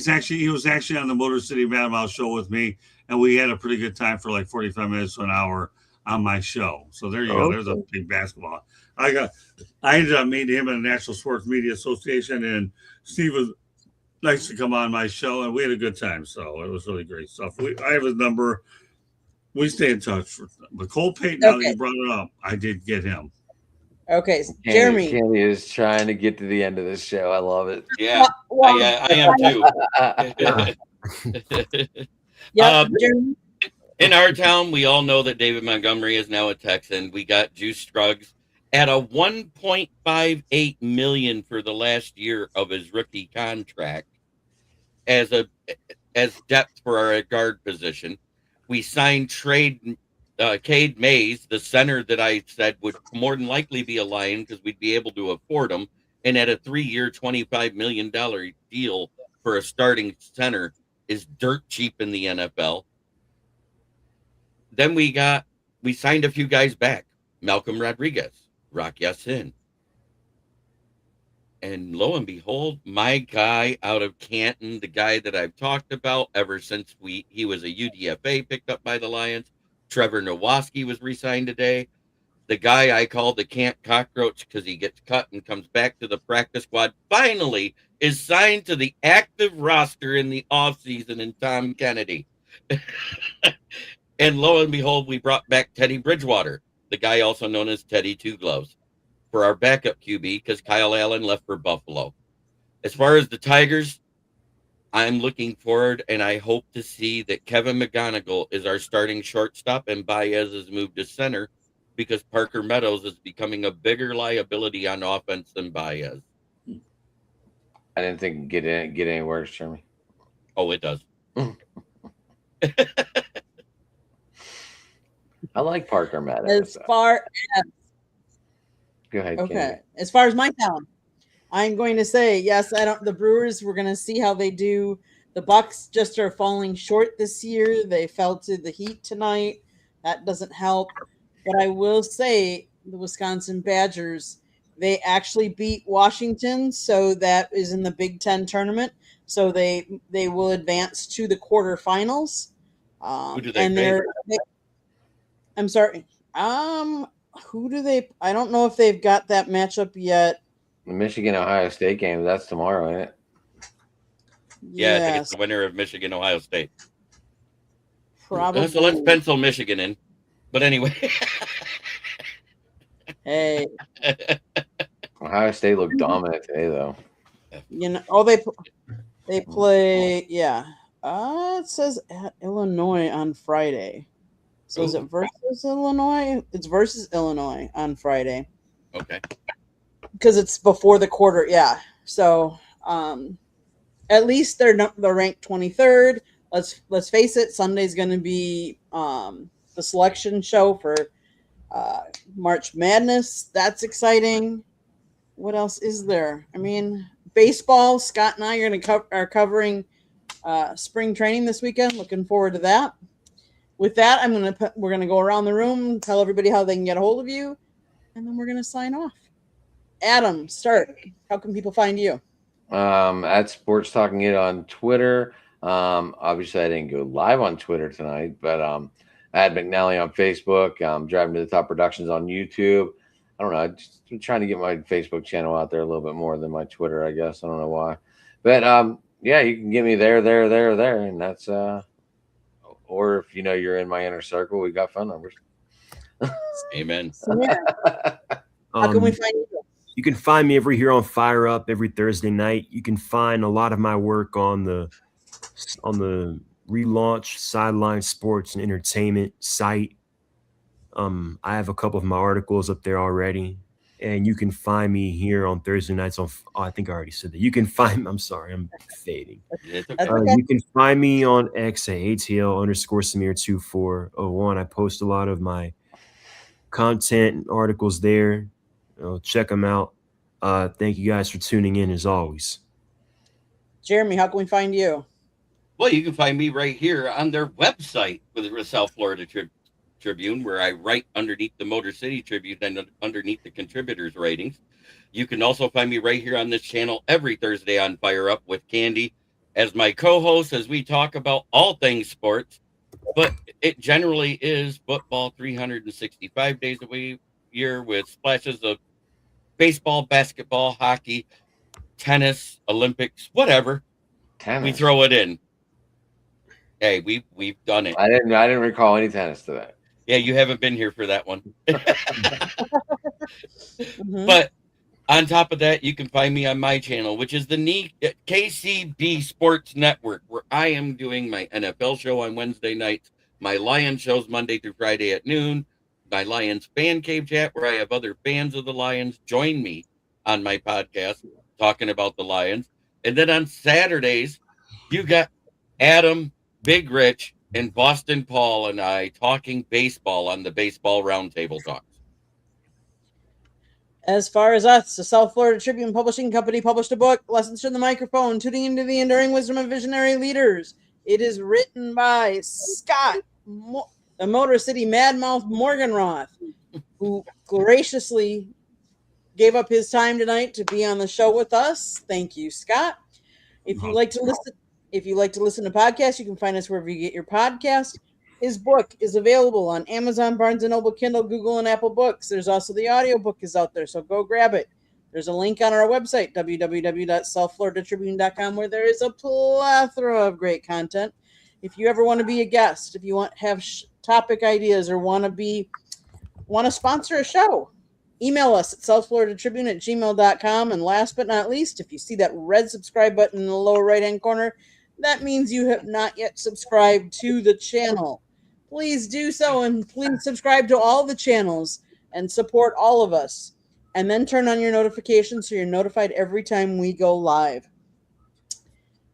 actually he was actually on the Motor City Madhouse show with me, and we had a pretty good time for like 45 minutes to an hour on my show. So there you go. There's a big basketball. I ended up meeting him in the National Sports Media Association, and Steve was nice to come on my show, and we had a good time. So it was really great stuff. I have his number. We stay in touch. But Cole Payton, now that you brought it up, I did get him. Okay, Jeremy. Candy is trying to get to the end of this show. I love it. Yeah, I am too. Jeremy. In our town, we all know that David Montgomery is now a Texan. We got Juice Scruggs at a $1.58 million for the last year of his rookie contract as depth for our guard position. We signed Cade Mays, the center that I said would more than likely be a Lion because we'd be able to afford him, and at a 3-year, $25 million deal for a starting center is dirt cheap in the NFL. Then we signed a few guys back. Malcolm Rodriguez, Rock Ya-Sin. And lo and behold, my guy out of Canton, the guy that I've talked about ever since he was a UDFA picked up by the Lions, Trevor Nowoski was re-signed today. The guy I call the Can't Cockroach because he gets cut and comes back to the practice squad finally is signed to the active roster in the offseason in Tom Kennedy. And lo and behold, we brought back Teddy Bridgewater, the guy also known as Teddy Two Gloves, for our backup QB because Kyle Allen left for Buffalo. As far as the Tigers, I'm looking forward, and I hope to see that Kevin McGonigal is our starting shortstop and Baez is moved to center because Parker Meadows is becoming a bigger liability on offense than Baez. I didn't think it'd get any worse, Jeremy. Oh, it does. I like Parker Meadows. As far as Go ahead, Okay. Candy. As far as my town, I'm going to say yes. The Brewers. We're going to see how they do. The Bucks just are falling short this year. They fell to the Heat tonight. That doesn't help. But I will say the Wisconsin Badgers, they actually beat Washington, so that is in the Big Ten tournament. So they will advance to the quarterfinals. Who do they face? I'm sorry. Who do they? I don't know if they've got that matchup yet. The Michigan Ohio State game, that's tomorrow, ain't it? Yeah, I think it's the winner of Michigan, Ohio State. Probably. So let's pencil Michigan in. But anyway. Hey. Ohio State looked dominant today, though. You know, they play. Yeah. It says at Illinois on Friday. So is it versus Illinois? It's versus Illinois on Friday. Okay. Because it's before the quarter. Yeah. So at least they're ranked 23rd. Let's face it. Sunday's going to be the selection show for March Madness. That's exciting. What else is there? I mean, baseball. Scott and I are covering spring training this weekend. Looking forward to that. With that, we're gonna go around the room, tell everybody how they can get a hold of you, and then we're gonna sign off. Adam, start. How can people find you? At Sports Talking It on Twitter. Obviously, I didn't go live on Twitter tonight, but I had McNally on Facebook. Driving to the Top Productions on YouTube. I don't know. I'm trying to get my Facebook channel out there a little bit more than my Twitter, I guess. I don't know why, but yeah, you can get me there, and that's or if you're in my inner circle, we got phone numbers. Amen. How can we find you? You can find me here on Fire Up every Thursday night. You can find a lot of my work on the relaunch Sideline Sports and Entertainment site. I have a couple of my articles up there already, and you can find me here on Thursday nights I think I already said that. You can find. I'm sorry, I'm fading. It's okay. You can find me on X at ATL_Samir2401. I post a lot of my content and articles there. Check them out. Thank you guys for tuning in as always. Jeremy, how can we find you? Well, you can find me right here on their website with the South Florida Tribune, where I write underneath the Motor City Tribune and underneath the contributors' ratings. You can also find me right here on this channel every Thursday on Fire Up with Candy as my co-host as we talk about all things sports. But it generally is football 365 days a year with splashes of baseball, basketball, hockey, tennis, Olympics, whatever. Tennis. We throw it in. Hey, we've done it. I didn't recall any tennis today. Yeah, you haven't been here for that one. Mm-hmm. But on top of that, you can find me on my channel, which is the KCB Sports Network, where I am doing my NFL show on Wednesday nights, my Lions shows Monday through Friday at noon, my Lions fan cave chat, where I have other fans of the Lions join me on my podcast talking about the Lions. And then on Saturdays, you got Adam, Big Rich, and Boston Paul and I talking baseball on the Baseball Roundtable Talks. As far as us, the South Florida Tribune Publishing Company published a book, Lessons from the Microphone, Tuning into the Enduring Wisdom of Visionary Leaders. It is written by Scott, the Motor City Madmouth Morganroth, who graciously gave up his time tonight to be on the show with us. Thank you, Scott. If you like to listen to podcasts, you can find us wherever you get your podcast. His book is available on Amazon, Barnes & Noble, Kindle, Google, and Apple Books. There's also the audiobook is out there, so go grab it. There's a link on our website, www.southfloridatribune.com, where there is a plethora of great content. If you ever want to be a guest, if you have topic ideas or want to sponsor a show, email us at southfloridatribune@gmail.com. And last but not least, if you see that red subscribe button in the lower right-hand corner, that means you have not yet subscribed to the channel. Please do so, and please subscribe to all the channels and support all of us. And then turn on your notifications so you're notified every time we go live.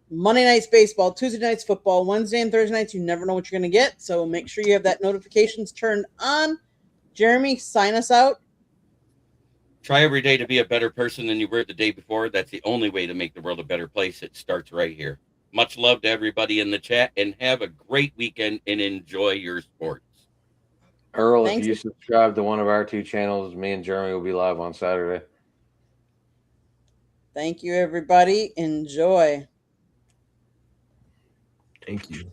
Monday nights baseball, Tuesday nights football, Wednesday and Thursday nights, you never know what you're going to get. So make sure you have that notifications turned on. Jeremy, sign us out. Try every day to be a better person than you were the day before. That's the only way to make the world a better place. It starts right here. Much love to everybody in the chat, and have a great weekend and enjoy your sports. Earl, Thanks. if you subscribe to one of our 2 channels, me and Jeremy will be live on Saturday. Thank you, everybody. Enjoy. Thank you.